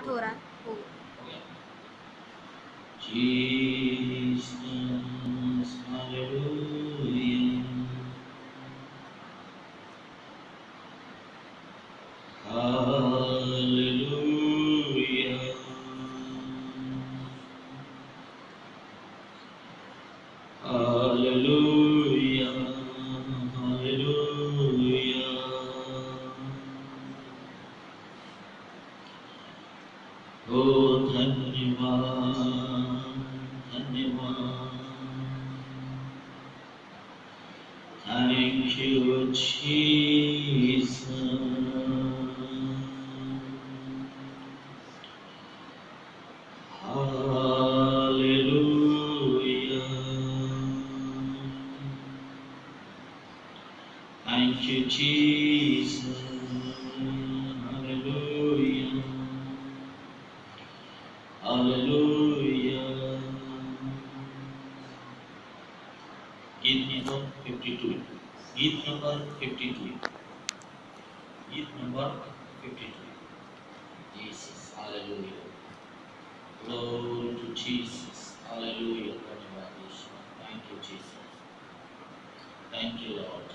Start हो रहा है हो Jesus, hallelujah, hallelujah, hallelujah, hallelujah. Oh, धन्यवाद, धन्यवाद. Thank you, Jesus. Hallelujah. Thank you, Jesus. Hallelujah. Hallelujah. Git number 52. Git number 52. Git number 52. Jesus. Hallelujah. Glory to Jesus. Hallelujah. Thank you, Jesus. Thank you, Lord.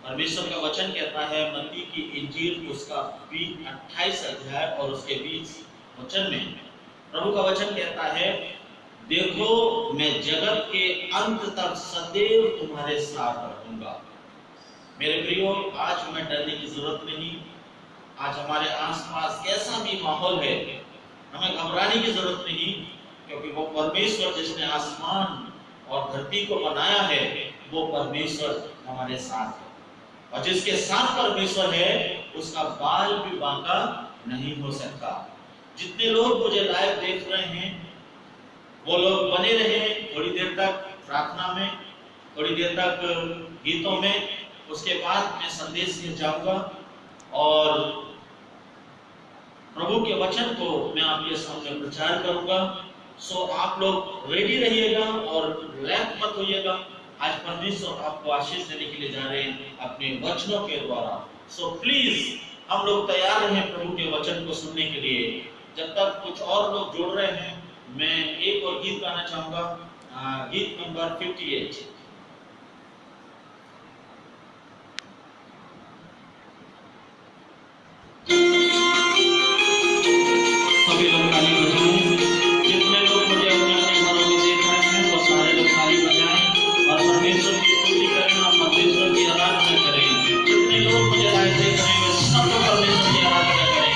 परमेश्वर का वचन कहता है मत्ती की इंजील उसका 28 अध्याय और उसके 20 वचन में प्रभु का वचन कहता है, देखो मैं जगत के अंत तक सदैव तुम्हारे साथ रहूंगा। मेरे प्रियो, आज हमें डरने की जरूरत नहीं। आज हमारे आसपास कैसा भी माहौल है, हमें घबराने की जरूरत नहीं, क्योंकि वो परमेश्वर जिसने आसमान और धरती को बनाया है, वो परमेश्वर हमारे साथ है। और जिसके साथ परमेश्वर है उसका बाल भी बांका नहीं हो सकता। जितने लोग मुझे लाइव देख रहे हैं वो लोग बने रहे थोड़ी देर तक प्रार्थना में, थोड़ी देर तक गीतों में, उसके बाद मैं संदेश में जाऊंगा और प्रभु के वचन को मैं आपके सामने प्रचार करूंगा। सो आप लोग रेडी रहिएगा और रिलैक्स मत होइएगा। आज परमेश्वर आपको आशीष देने के लिए जा रहे हैं अपने वचनों के द्वारा। सो प्लीज हम लोग तैयार रहें प्रभु के वचन को सुनने के लिए। जब तक कुछ और लोग जुड़ रहे हैं, मैं एक और गीत गाना चाहूंगा, गीत नंबर 58। सभी लोग ताली बजाएं। जितने लोग मुझे अपने अपने घरों में देख रहे हैं वो सारे लोग ताली बजाएं और परमेश्वर की स्तुति करें और परमेश्वर की आराधना करें। जितने लोग मुझे लाइव देख रहे हैं सब लोग परमेश्वर की आराधना करें।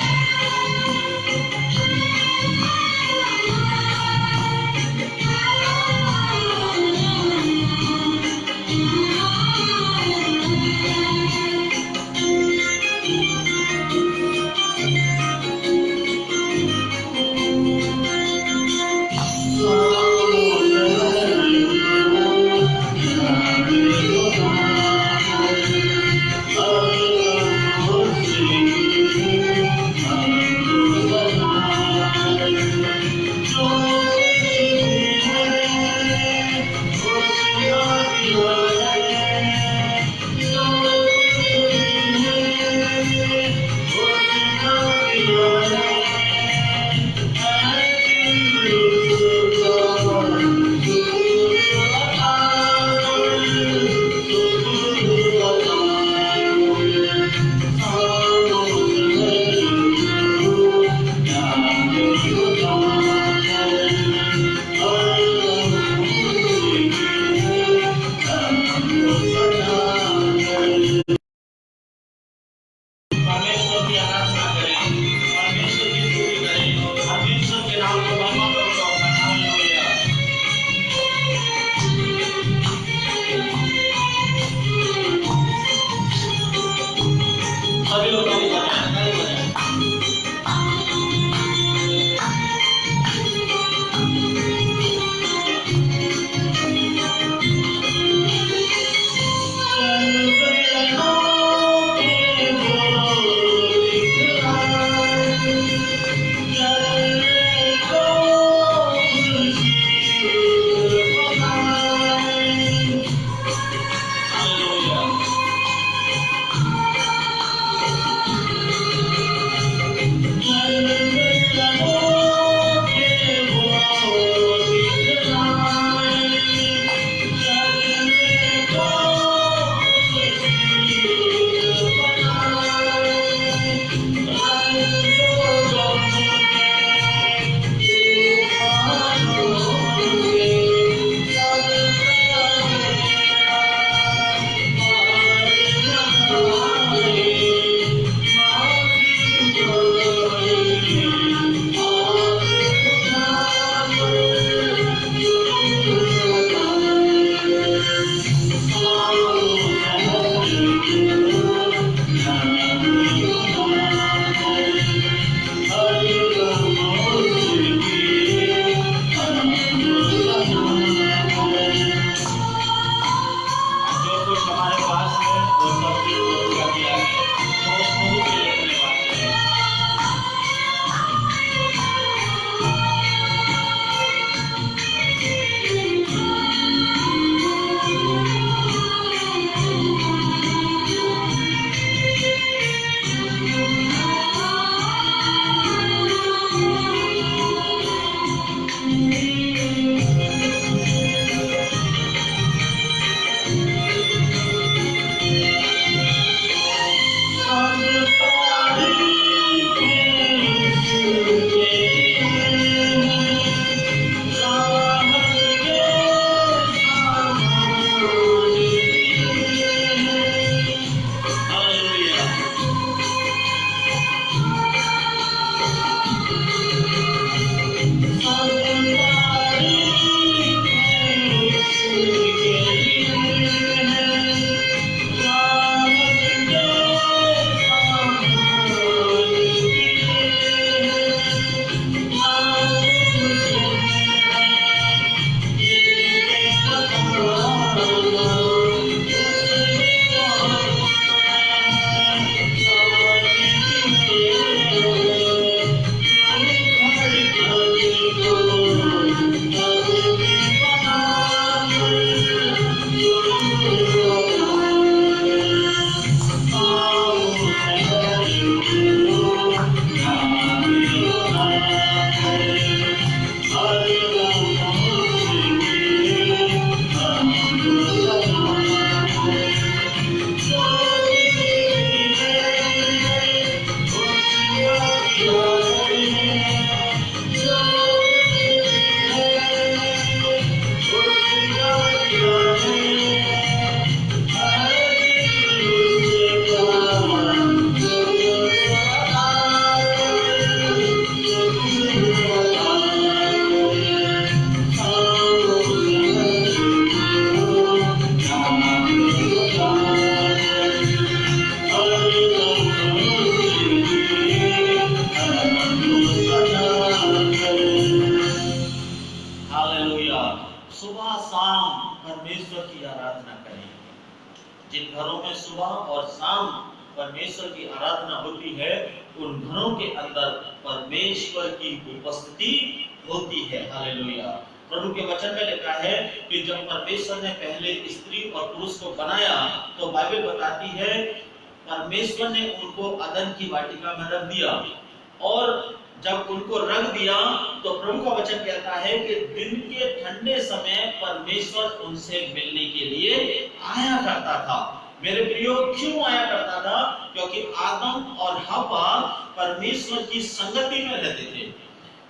परमेश्वर की आराधना करें, परमेश्वर की जिन घरों में सुबह और शाम परमेश्वर की आराधना होती है, उन घरों के अंदर परमेश्वर की उपस्थिति होती है। हालेलुया। प्रभु के वचन में लिखा है कि जब परमेश्वर ने पहले स्त्री और पुरुष को बनाया, तो बाइबल बताती है परमेश्वर ने उनको अदन की वाटिका में रख दिया, और जब उनको रख दिया तो प्रभु का वचन कहता है कि दिन के ठंडे समय परमेश्वर उनसे मिलने के लिए आया करता था। मेरे प्रियो, क्यों आया करता था? क्योंकि आदम और हव्वा परमेश्वर की संगति में रहते थे,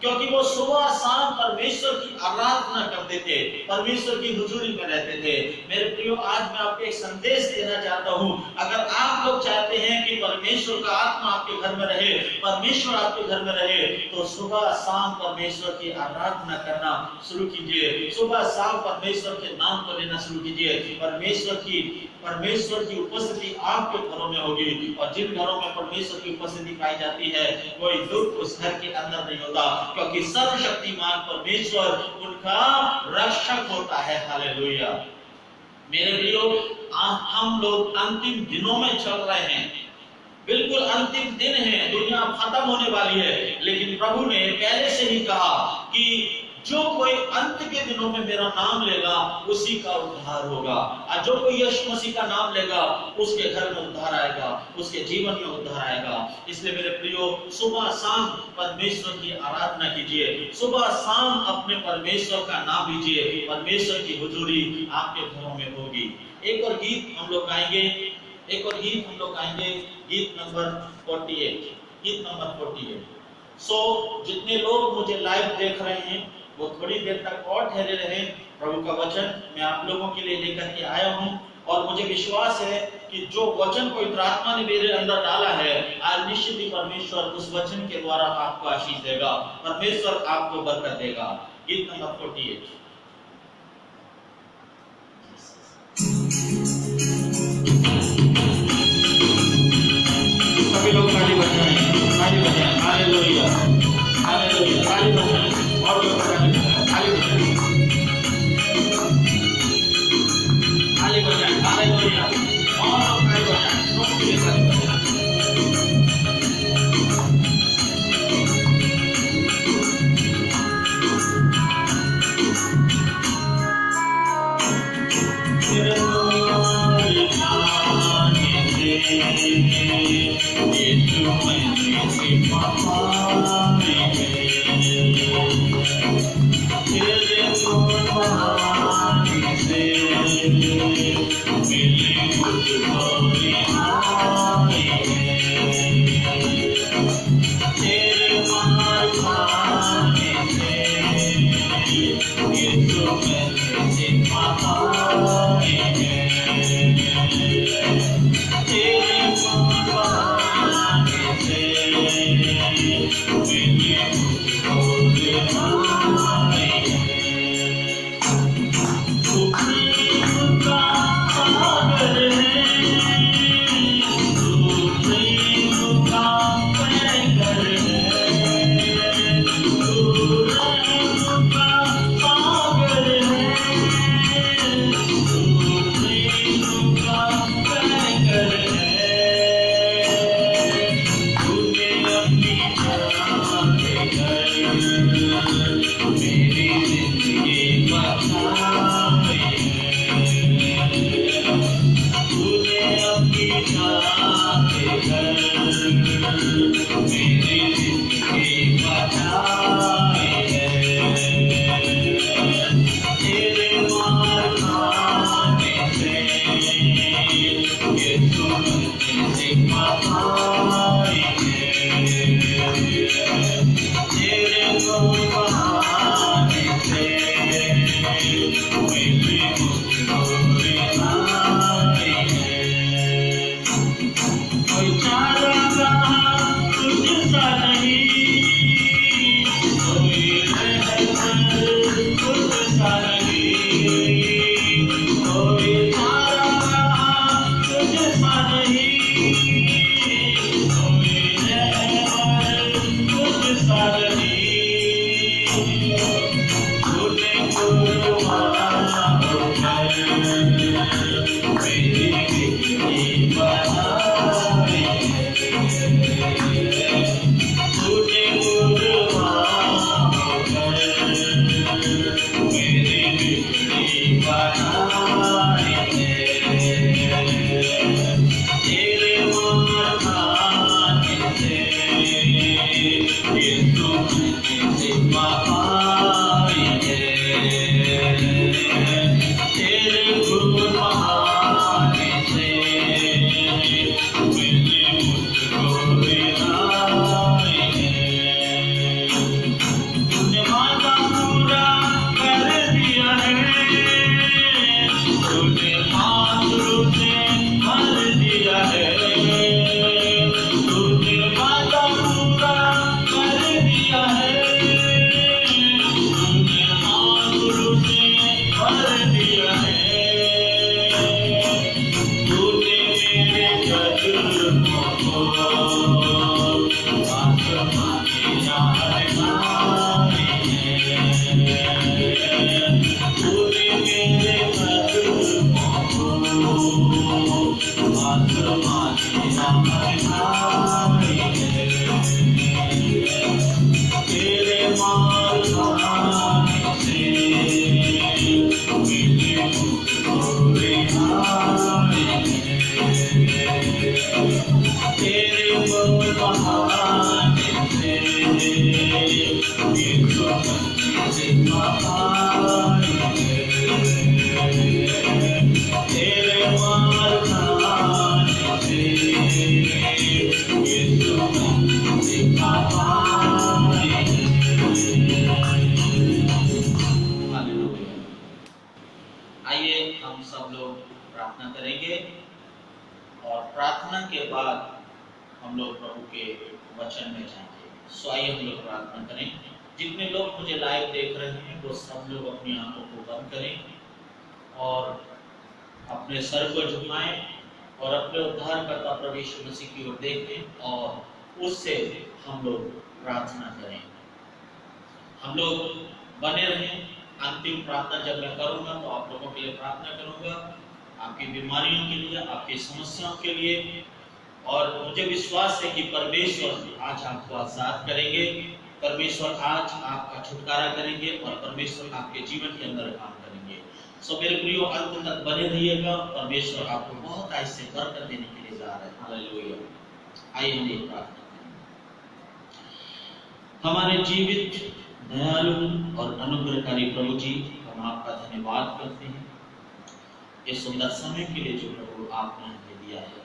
क्योंकि वो सुबह शाम परमेश्वर की आराधना करते थे, परमेश्वर की हुजूरी में रहते थे। मेरे प्रियो, आज मैं आपको एक संदेश देना चाहता हूँ। अगर आप लोग चाहते हैं कि परमेश्वर का आत्मा आपके घर में रहे, परमेश्वर आपके घर में रहे, तो सुबह शाम परमेश्वर की आराधना करना शुरू कीजिए। सुबह शाम परमेश्वर के नाम को लेना शुरू कीजिए। परमेश्वर की उपस्थिति आपके घरों में होगी, और जिन घरों में परमेश्वर की उपस्थिति पाई जाती है, कोई दुख उस घर के अंदर नहीं होता, क्योंकि सर्वशक्तिमान परमेश्वर उनका रक्षक होता है। हालेलुया। मेरे प्रियो, हम लोग अंतिम दिनों में चल रहे हैं। बिल्कुल अंतिम दिन है, दुनिया खत्म होने वाली है, लेकिन प्रभु ने पहले से ही कहा कि जो कोई अंत के दिनों में मेरा नाम लेगा उसी का उद्धार होगा, और जो कोई यीशु मसीह का नाम लेगा उसके घर में उद्धार आएगा, उसके जीवन में उद्धार आएगा। इसलिए मेरे प्रियो, सुबह शाम परमेश्वर की आराधना कीजिए, सुबह शाम अपने परमेश्वर का नाम लीजिए, परमेश्वर की हुजूरी आपके घरों में होगी। एक और गीत हम लोग गाएंगे, गीत नंबर 48, गीत नंबर 48। जितने लोग मुझे लाइव देख रहे हैं वो थोड़ी देर तक और ठहरे रहे। प्रभु का वचन मैं आप लोगों के लिए लेकर के आया हूं, और मुझे विश्वास है कि जो वचन पवित्र आत्मा ने मेरे अंदर डाला है, आज निश्चित ही परमेश्वर उस वचन के द्वारा आपको आशीष देगा, परमेश्वर आपको बरकत देगा। गीत नंबर 48। सभी लोग ताली बजाएं, हालेलुया, हालेलुया, ताली बजाएं, और लोग ताली बजाएं, हालेलुया, और लोग ताली बजाएं, सबके लिए ताली बजाएं। आइए हम सब लोग प्रार्थना करेंगे और प्रार्थना के बाद हम लोग प्रभु के वचन में जाएंगे। सो आइए हम लोग प्रार्थना करें। जितने लोग मुझे लाइव देख रहे हैं वो सब लोग अपनी आंखों को बंद करें और अपने सर को झुकाएं और अपने उद्धारकर्ता प्रभु यीशु मसीह की ओर देखें और उससे हम लोग प्रार्थना करें। हम लोग बने रहें। अंतिम प्रार्थना जब मैं करूंगा तो आप लोगों के लिए प्रार्थना करूंगा, आपकी बीमारियों के लिए, आपकी समस्याओं के लिए। और मुझे विश्वास है कि परमेश्वर आज आपको आजाद करेंगे, परमेश्वर आज आपका छुटकारा करेंगे और परमेश्वर आपके जीवन के अंदर काम करेंगे। सो मेरे प्रियो, अंत तक बने रहिएगा। परमेश्वर आपको बहुत आज से बरकत देने के लिए जा रहे हैं। हालेलुया। आइए हम एक प्रार्थना करें। हमारे जीवित, दयालु और अनुग्रहकारी प्रभु जी, हम आपका धन्यवाद करते हैं ये सुंदर समय के लिए जो प्रभु आपने हमें दिया है।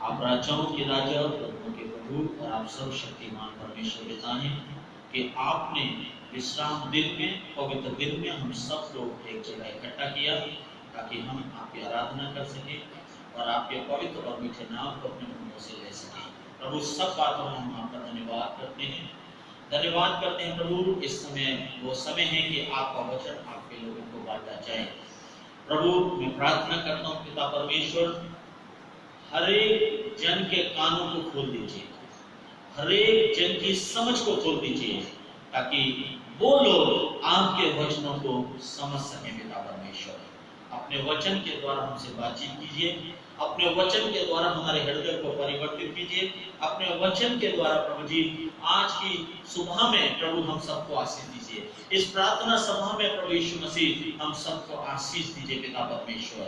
आप राजाओं के राजा, प्रभुओं के प्रभु और आप सर्वशक्तिमान परमेश्वर पिता हैं कि आपने विश्राम दिन में, पवित्र दिन में हम सब लोग एक जगह इकट्ठा किया ताकि हम आपकी आराधना कर सकें और आपके पवित्र और मीठे नाम को अपने मुंहों से ले सकें। प्रभु, सब बातों में हम आपका धन्यवाद करते हैं। धन्यवाद करते हैं प्रभु, इस समय वो समय है कि आपका वचन आपके लोगों को बांटा जाए। प्रभु, मैं प्रार्थना करता हूँ पिता परमेश्वर, हर एक जन के कानों को खोल दीजिए, हर एक जन की समझ को खोल दीजिए ताकि वो लोग आपके वचनों को समझ सकें। पिता परमेश्वर, अपने वचन के द्वारा हमसे बातचीत कीजिए, अपने वचन के द्वारा हमारे हृदय को परिवर्तित कीजिए, अपने वचन के द्वारा प्रभु जी आज की सुबह में प्रभु हम सबको आशीष दीजिए। इस प्रार्थना सभा में प्रभु यीशु मसीह हम सबको आशीष दीजिए। पिता परमेश्वर,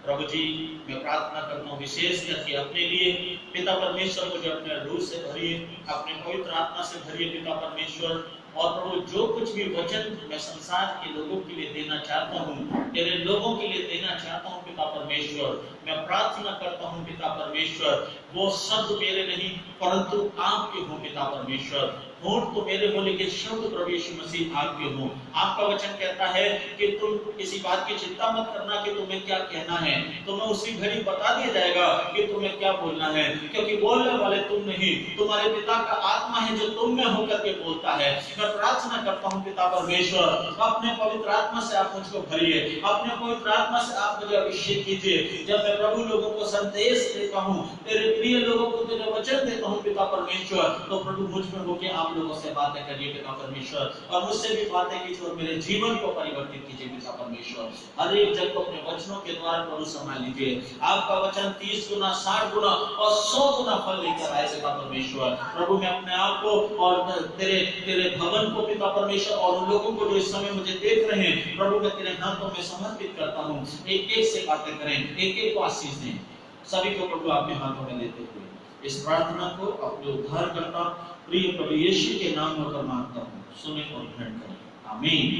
प्रभु जी मैं प्रार्थना करता हूँ विशेष करके अपने लिए। पिता परमेश्वर, मुझे अपने रूह से भरिए, अपने पवित्र आत्मा से भरिए पिता परमेश्वर। और प्रभु, जो कुछ भी वचन मैं संसार के लोगों के लिए देना चाहता हूँ, तेरे लोगों के लिए देना चाहता हूँ पिता परमेश्वर, मैं प्रार्थना करता हूँ पिता परमेश्वर, वो शब्द मेरे नहीं परंतु आपके हो पिता परमेश्वर। होंठ तो मेरे हो लेकिन शब्द प्रभु यीशु मसीह आपके हो। आपका वचन कहता है कि तुम किसी बात की चिंता मत करना कि तुम्हें क्या कहना है, तुम्हें उसी घड़ी बता दिया जाएगा कि तुम्हें क्या बोलना है, क्योंकि बोलने वाले तुम नहीं, तुम्हारे पिता का आत्मा है जो तुम में होकर के बोलता है। मैं प्रार्थना करता हूँ पिता परमेश्वर, अपने पवित्र आत्मा से आप मुझको भरिए, अपने पवित्र आत्मा से आप मुझे अभिषेक कीजिए। जब मैं प्रभु लोगों को संदेश देता हूँ, तेरे प्रिय लोगों को तेरे वचन देता हूँ पिता परमेश्वर, तो प्रभु मुझ में होकर आप लोगों से बातें करिए पिता परमेश्वर, और मुझसे भी बातें कीजिए और मेरे जीवन को परिवर्तित कीजिए पिता परमेश्वर। हर एक जन को अपने वचनों के द्वारा प्रभु संभाल लीजिए। आपका वचन 30 गुना 60 गुना और 100 गुना फल लेकर आए पिता परमेश्वर। प्रभु, मैं अपने आप को और तेरे भवन को पिता परमेश्वर और उन लोगों को जो इस समय मुझे देख रहे हैं प्रभु, मैं तेरे हाथों में समर्पित करता हूँ। एक एक से बातें करें, एक एक को आशीष दें, सभी को प्रभु अपने हाथों में लेते हुए इस प्रार्थना को अपने उद्धारकर्ता प्रिय प्रभु यीशु के नाम में मांगता हूँ, सुने और ग्रहण करें। आमीन।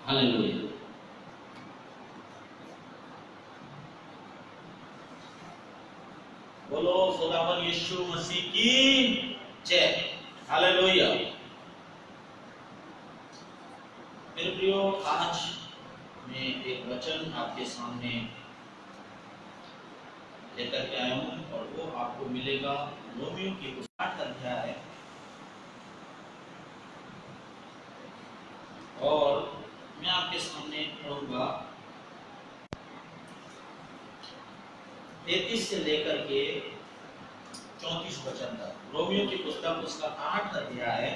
हालेलुया। बोलो खुदावन यीशु मसीह की जय। हालेलुया। मेरे प्रियो, आज मैं एक वचन आपके सामने लेकर के आया हूं और वो आपको मिलेगा रोमियो की 8 अध्याय और मैं आपके सामने पढ़ूंगा 33 से लेकर के 34 वचन तक। रोमियो की पुस्तक उसका 8 अध्याय है,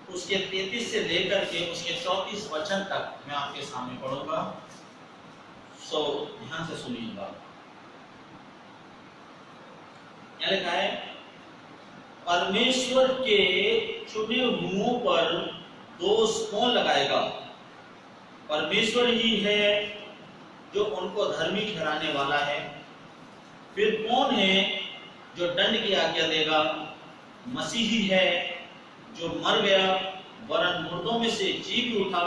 उसके 33 से लेकर के उसके 34 वचन तक मैं आपके सामने पढ़ूंगा। सो ध्यान से सुनिएगा। क्या लिखा है? परमेश्वर के चुने हुओं पर दोष कौन लगाएगा? परमेश्वर ही है जो उनको धर्मी ठहराने वाला है। फिर कौन है जो दंड की आज्ञा देगा? मसीही है जो मर गया वरन मुर्दों में से जी भी उठा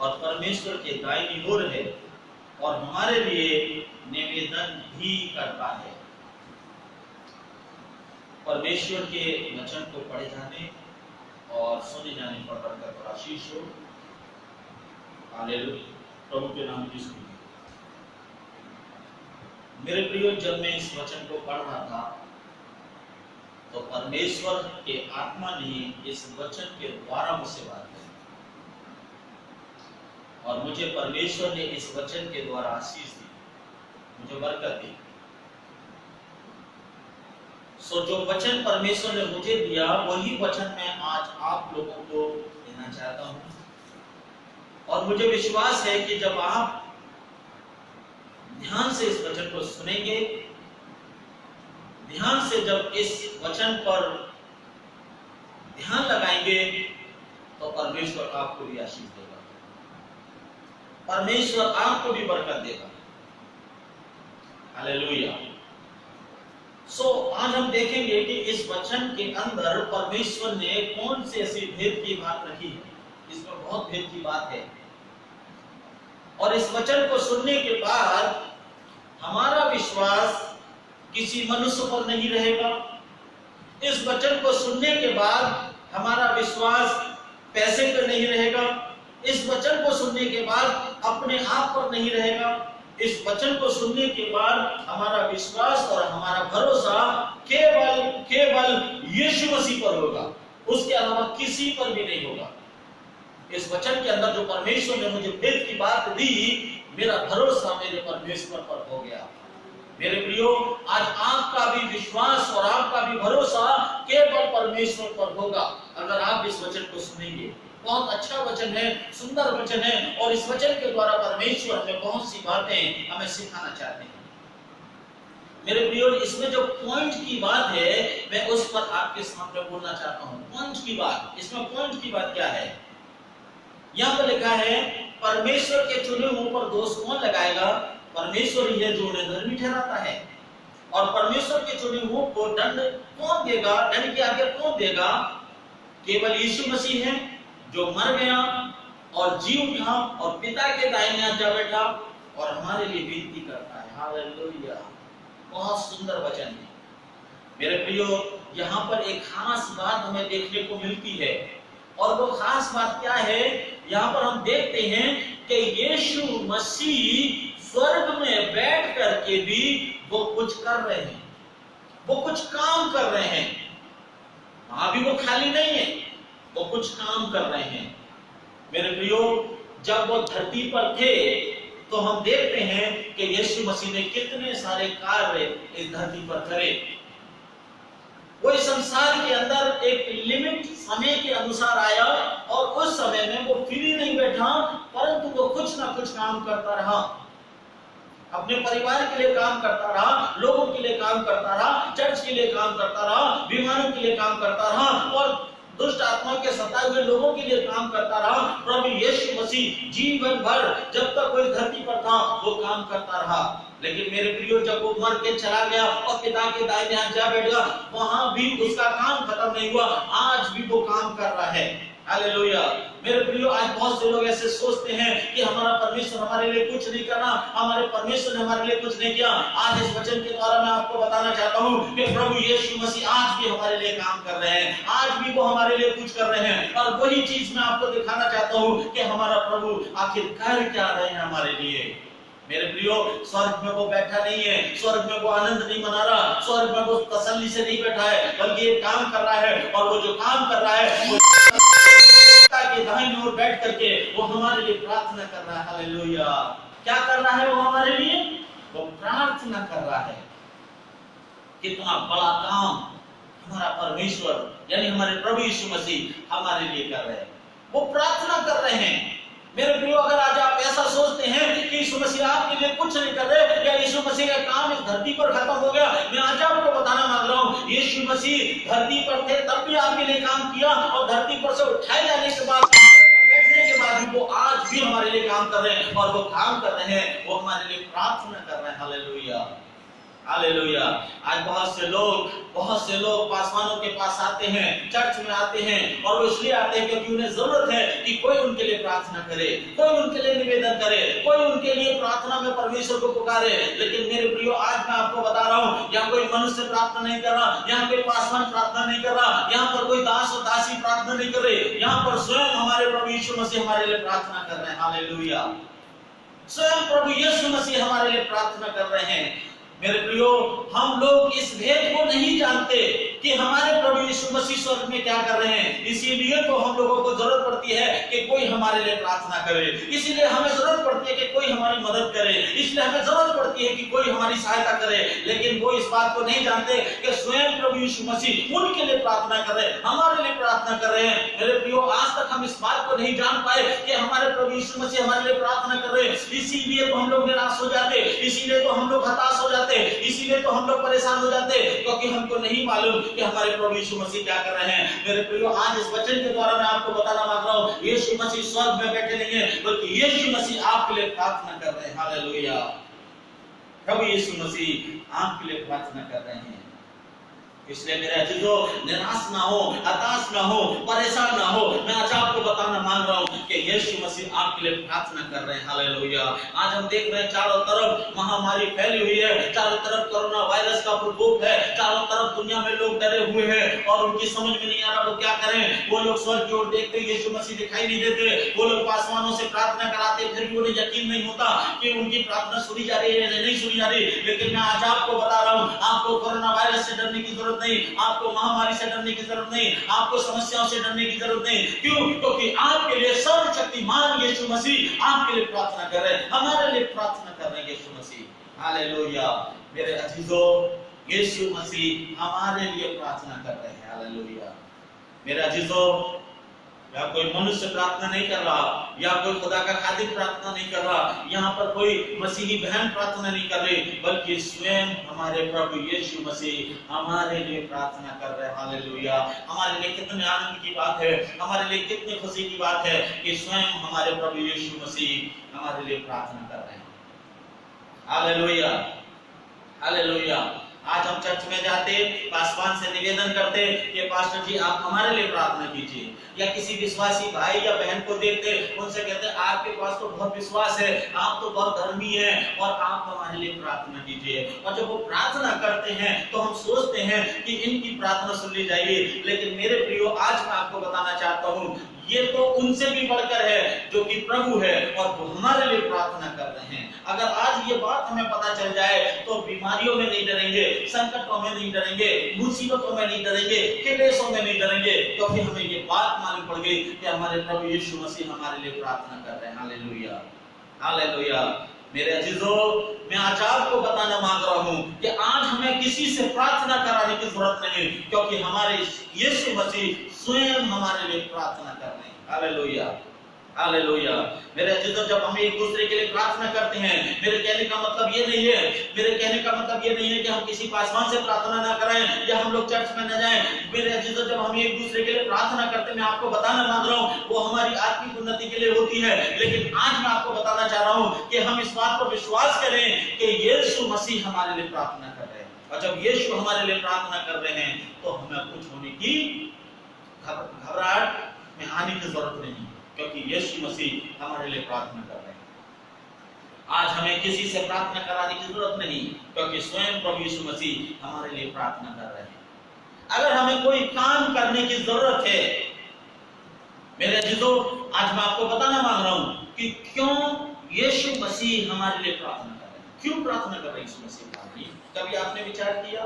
और परमेश्वर के दाहिनी ओर है और हमारे लिए निवेदन भी करता है। परमेश्वर के वचन को पढ़े जाने और सुने जाने पर बरकत और आशीष हो। हालेलुया, प्रभु के नाम की स्तुति। मेरे प्रियो, जब मैं इस वचन को पढ़ रहा था तो परमेश्वर के आत्मा ने इस वचन के द्वारा मुझसे बात की और मुझे परमेश्वर ने इस वचन के द्वारा आशीष दी, मुझे बरकत दी। सो जो वचन परमेश्वर ने मुझे दिया वही वचन मैं आज आप लोगों को देना चाहता हूं। और मुझे विश्वास है कि जब आप ध्यान से इस वचन को सुनेंगे, ध्यान से जब इस वचन पर ध्यान लगाएंगे तो परमेश्वर आपको भी आशीष देगा, परमेश्वर आपको भी बरकत देगा। हालेलुया। सो आज हम देखेंगे कि इस वचन के अंदर परमेश्वर ने कौन से ऐसी भेद की बात रखी है। इसमें बहुत भेद की बात है और इस वचन को सुनने के बाद हमारा विश्वास किसी मनुष्य पर नहीं रहेगा। इस वचन को सुनने के बाद हमारा विश्वास पैसे पर नहीं रहेगा। इस वचन को सुनने के बाद अपने आप पर नहीं रहेगा। इस वचन को सुनने के बाद हमारा विश्वास और हमारा भरोसा केवल यीशु मसीह पर होगा, उसके अलावा किसी पर भी नहीं होगा। इस वचन के अंदर जो परमेश्वर ने मुझे भेद की बात दी, मेरा भरोसा मेरे परमेश्वर पर हो गया। मेरे प्रियो, आज आपका भी विश्वास और आपका भी भरोसा केवल परमेश्वर पर होगा अगर आप इस वचन को सुनेंगे। बहुत अच्छा वचन है, सुंदर वचन है और इस वचन के द्वारा परमेश्वर हमें बहुत सी बातें हमें सिखाना चाहते हैं। मेरे प्रियो, इसमें जो पॉइंट की बात है मैं उस पर आपके सामने बोलना चाहता हूँ। पॉइंट की बात, इसमें पॉइंट की बात क्या है? यहाँ पर लिखा है परमेश्वर के चुने हुओं पर दोष कौन लगाएगा? परमेश्वर ही है जो उन्हें धर्मी ठहराता है। और परमेश्वर के चुने हुओं को दंड कौन देगा? दंड की आज्ञा कौन देगा? केवल यीशु मसीह है जो मर गया और जी उठा और पिता के दाहिने हाथ जा बैठा और हमारे लिए विनती करता है। हालेलुया, बहुत सुंदर वचन है। मेरे प्रियो, यहाँ पर एक खास बात हमें देखने को मिलती है और वो खास बात क्या है? यहाँ पर हम देखते हैं कि यीशु मसीह स्वर्ग में बैठ करके भी वो कुछ कर रहे हैं, वो कुछ काम कर रहे हैं। वहां भी वो खाली नहीं है, वो कुछ काम कर रहे हैं। मेरे प्रियो, जब वो धरती पर थे तो हम देखते हैं कि यीशु मसीह ने कितने सारे कार्य इस धरती पर करे। वो इस संसार के अंदर एक लिमिट समय के अनुसार आया और उस समय में वो फ्री नहीं बैठा, परंतु वो कुछ ना कुछ काम करता रहा। अपने परिवार के लिए काम करता रहा, लोगों के लिए काम करता रहा, चर्च के लिए काम करता रहा, बीमारों के लिए काम करता रहा और दुष्ट आत्माओं के सताए हुए लोगों के लिए काम करता रहा। प्रभु यीशु मसीह जीवन भर जब तक कोई धरती पर था वो काम करता रहा। लेकिन मेरे प्रियो, जब वो मर के चला गया और पिता के दाहिने हाथ जा बैठ गया, वहां भी उसका काम खत्म नहीं हुआ, आज भी वो काम कर रहा है। हालेलुया। मेरे प्रियो, आज बहुत से लोग ऐसे सोचते हैं कि हमारा परमेश्वर हमारे लिए कुछ नहीं करना, हमारे परमेश्वर ने हमारे लिए कुछ नहीं किया। आज इस वचन के द्वारा मैं आपको बताना चाहता हूँ कि प्रभु यीशु मसीह आज भी हमारे लिए काम कर रहे हैं, आज भी वो हमारे लिए कुछ कर रहे हैं। और वही चीज मैं आपको दिखाना चाहता हूँ कि हमारा प्रभु आखिर कर क्या रहे हैं हमारे लिए। मेरे प्रियो, स्वर्ग में वो बैठा नहीं है, स्वर्ग में वो आनंद नहीं मना रहा, स्वर्ग में वो तसल्ली से नहीं बैठा है, बल्कि एक काम कर रहा है और वो जो काम कर रहा है वो के दाहिनी ओर बैठ करके वो हमारे लिए प्रार्थना कर रहा है। हालेलुया। क्या कर रहा है वो हमारे लिए? वो प्रार्थना कर रहा है। कितना बड़ा काम हमारा परमेश्वर यानी हमारे प्रभु यीशु मसीह हमारे लिए कर रहे हैं, वो प्रार्थना कर रहे हैं। मेरे प्रियो, अगर आज आप ऐसा सोचते हैं कि यीशु मसीह आपके लिए कुछ नहीं कर रहे या यीशु मसीह का काम इस धरती पर खत्म हो गया, मैं आज आपको बताना मांग रहा हूँ, यीशु मसीह धरती पर थे तब भी आपके लिए काम किया और धरती पर से उठाए जाने के बाद बैठने के बाद भी वो आज भी हमारे लिए काम कर रहे हैं और वो काम कर रहे हैं, वो हमारे लिए प्रार्थना कर रहे हैं। हालेलुया। हालेलुया। आज बहुत से लोग पासवानों के पास आते हैं, चर्च में आते हैं, और वो इसलिए आते हैं क्योंकि उन्हें जरूरत है कि कोई उनके लिए प्रार्थना करे, कोई उनके लिए निवेदन करे, कोई उनके लिए प्रार्थना में परमेश्वर को पुकारे। लेकिन मेरे प्रियो, आज मैं आपको बता रहा हूँ, यहाँ कोई मनुष्य प्रार्थना नहीं कर रहा, यहाँ कोई पासवान प्रार्थना नहीं कर रहा, यहाँ पर कोई दास और दासी प्रार्थना नहीं कर रहे, यहाँ पर स्वयं हमारे प्रभु यीशु मसीह हमारे लिए प्रार्थना कर रहे हैं। हालेलुया। स्वयं प्रभु यीशु मसीह हमारे लिए प्रार्थना कर रहे हैं। मेरे प्रियो, हम लोग इस भेद को नहीं जानते कि हमारे प्रभु यीशु मसीह स्वर्ग में क्या कर रहे हैं। इसीलिए तो हम लोगों को जरूरत पड़ती है कि कोई हमारे लिए प्रार्थना करे, इसीलिए हमें जरूरत पड़ती है कि कोई हमारी मदद करे, इसलिए हमें जरूरत पड़ती है कि कोई हमारी सहायता करे। लेकिन वो इस बात को नहीं जानते कि स्वयं प्रभु यीशु मसीह उनके लिए प्रार्थना कर रहे हैं, हमारे लिए प्रार्थना कर रहे हैं। मेरे प्रियो, आज तक हम इस बात को नहीं जान पाए कि हमारे प्रभु यीशु मसीह हमारे लिए प्रार्थना कर रहे हैं। इसीलिए तो हम लोग निराश हो जाते, इसीलिए तो हम लोग हताश हो जाते, इसीलिए तो हम लोग परेशान हो जाते, क्योंकि हमको नहीं मालूम कि हमारे प्रभु यीशु मसीह क्या कर रहे हैं। मेरे प्रियो, आज इस वचन के द्वारा मैं आपको बताना मांग रहा हूँ, यीशु मसीह स्वर्ग में बैठे नहीं है, बल्कि यीशु मसीह आपके लिए प्रार्थना कर रहे हैं। हालेलुया। प्रभु यीशु मसीह आपके लिए प्रार्थना कर रहे हैं। इसलिए मेरे अजीजों, निराश ना हो, हताश ना हो, परेशान ना हो। मैं आज आपको बताना मांग रहा हूँ कि यीशु मसीह आपके लिए प्रार्थना कर रहे हैं। हालेलुया। आज हम देख रहे हैं चारों तरफ महामारी फैली हुई है, चारों तरफ कोरोना वायरस का प्रकोप है, चारों तरफ दुनिया में लोग डरे हुए हैं और उनकी समझ में नहीं आ रहा वो क्या करें। वो लोग स्वर्ग की ओर देखते, यीशु मसीह दिखाई नहीं देते। वो लोग पासवानों से प्रार्थना कराते, फिर भी उन्हें यकीन नहीं होता कि उनकी प्रार्थना सुनी जा रही है या नहीं सुनी जा रही। लेकिन मैं आज आपको बता रहा हूँ, आपको कोरोना वायरस से डरने की जरूरत नहीं, आपको महामारी से डरने की जरूरत नहीं, आपको समस्याओं से डरने की जरूरत नहीं। क्यों? क्योंकि आपके लिए सर्वशक्तिमान यीशु मसीह आपके लिए प्रार्थना कर रहे हैं, हमारे लिए प्रार्थना कर रहे हैं यीशु मसीह। हालेलुया। मेरे अजीजों, यीशु मसीह हमारे लिए प्रार्थना कर रहे हैं। हालेलुया। मेरे अजीजों, या कोई मनुष्य प्रार्थना नहीं कर रहा, या कोई खुदा का खादिम प्रार्थना नहीं कर रहा, यहाँ पर कोई मसीही बहन प्रार्थना नहीं कर रही, बल्कि स्वयं हमारे प्रभु यीशु मसीह हमारे लिए प्रार्थना कर रहे हैं। हालेलुया। हमारे लिए कितने आनंद की बात है, हमारे लिए कितनी खुशी की बात है कि स्वयं हमारे प्रभु यीशु मसीह हमारे लिए प्रार्थना कर रहे हैं। हालेलुया। हालेलुया। आज हम चर्च में जाते, पासवान से निवेदन करते कि पास्टर जी आप हमारे लिए प्रार्थना कीजिए, या किसी विश्वासी भाई या बहन को देखते, उनसे कहते आपके पास तो बहुत विश्वास है, आप तो बहुत धर्मी हैं और आप हमारे लिए प्रार्थना कीजिए। और जब वो प्रार्थना करते हैं तो हम सोचते हैं कि इनकी प्रार्थना सुन ली जाएगी। लेकिन मेरे प्रियो, आज मैं आपको बताना चाहता हूँ, ये तो उनसे भी बढ़कर है जो कि प्रभु है और वो हमारे लिए प्रार्थना कर रहे हैं। अगर आज ये बात हमें पता चल जाए तो बीमारियों में नहीं डरेंगे, संकटों में नहीं डरेंगे, मुसीबतों में नहीं डरेंगे, क्लेशों में नहीं डरेंगे, क्योंकि हमें ये बात मालूम पड़ गई कि हमारे प्रभु यीशु मसीह हमारे लिए प्रार्थना कर रहे हैं। हालेलुया। हालेलुया। मेरे अजीजों, मैं आज आपको बताना मांग रहा हूं कि आज हमें किसी से प्रार्थना कराने की जरूरत नहीं, क्योंकि हमारे यीशु मसीह स्वयं हमारे लिए प्रार्थना कर रहे हैं। हालेलुया। हालेलुया। मेरे अजीजों, जब हम एक दूसरे के लिए प्रार्थना करते हैं, मेरे कहने का मतलब ये नहीं है, मेरे कहने का मतलब ये नहीं है कि हम किसी पासवान से प्रार्थना ना करें या हम लोग चर्च में न जाएं। मेरे अजीजों, जब हम एक दूसरे के लिए प्रार्थना करते हैं, मैं आपको बताना मांग रहा हूं, वो हमारी आत्मिक उन्नति के लिए होती है। लेकिन आज मैं आपको बताना चाह रहा हूं कि हम इस बात पर विश्वास करें कि यीशु मसीह हमारे लिए प्रार्थना कर रहे हैं, और जब यीशु हमारे लिए प्रार्थना कर रहे हैं तो हमें कुछ होने की घबराहट में आने की जरूरत नहीं, क्योंकि यीशु मसीह हमारे लिए प्रार्थना कर रहे हैं। आज हमें किसी से प्रार्थना कराने की जरूरत नहीं, क्योंकि स्वयं प्रभु यीशु मसीह हमारे लिए प्रार्थना कर रहे हैं। अगर हमें कोई काम करने की जरूरत है, मेरे अजीजों, आज मैं आपको बताना मांग रहा हूं कि क्यों यीशु मसीह हमारे लिए प्रार्थना कर रहे हैं, क्यों प्रार्थना कर रहे हैं यीशु मसीह हमारे लिए। कभी आपने विचार किया,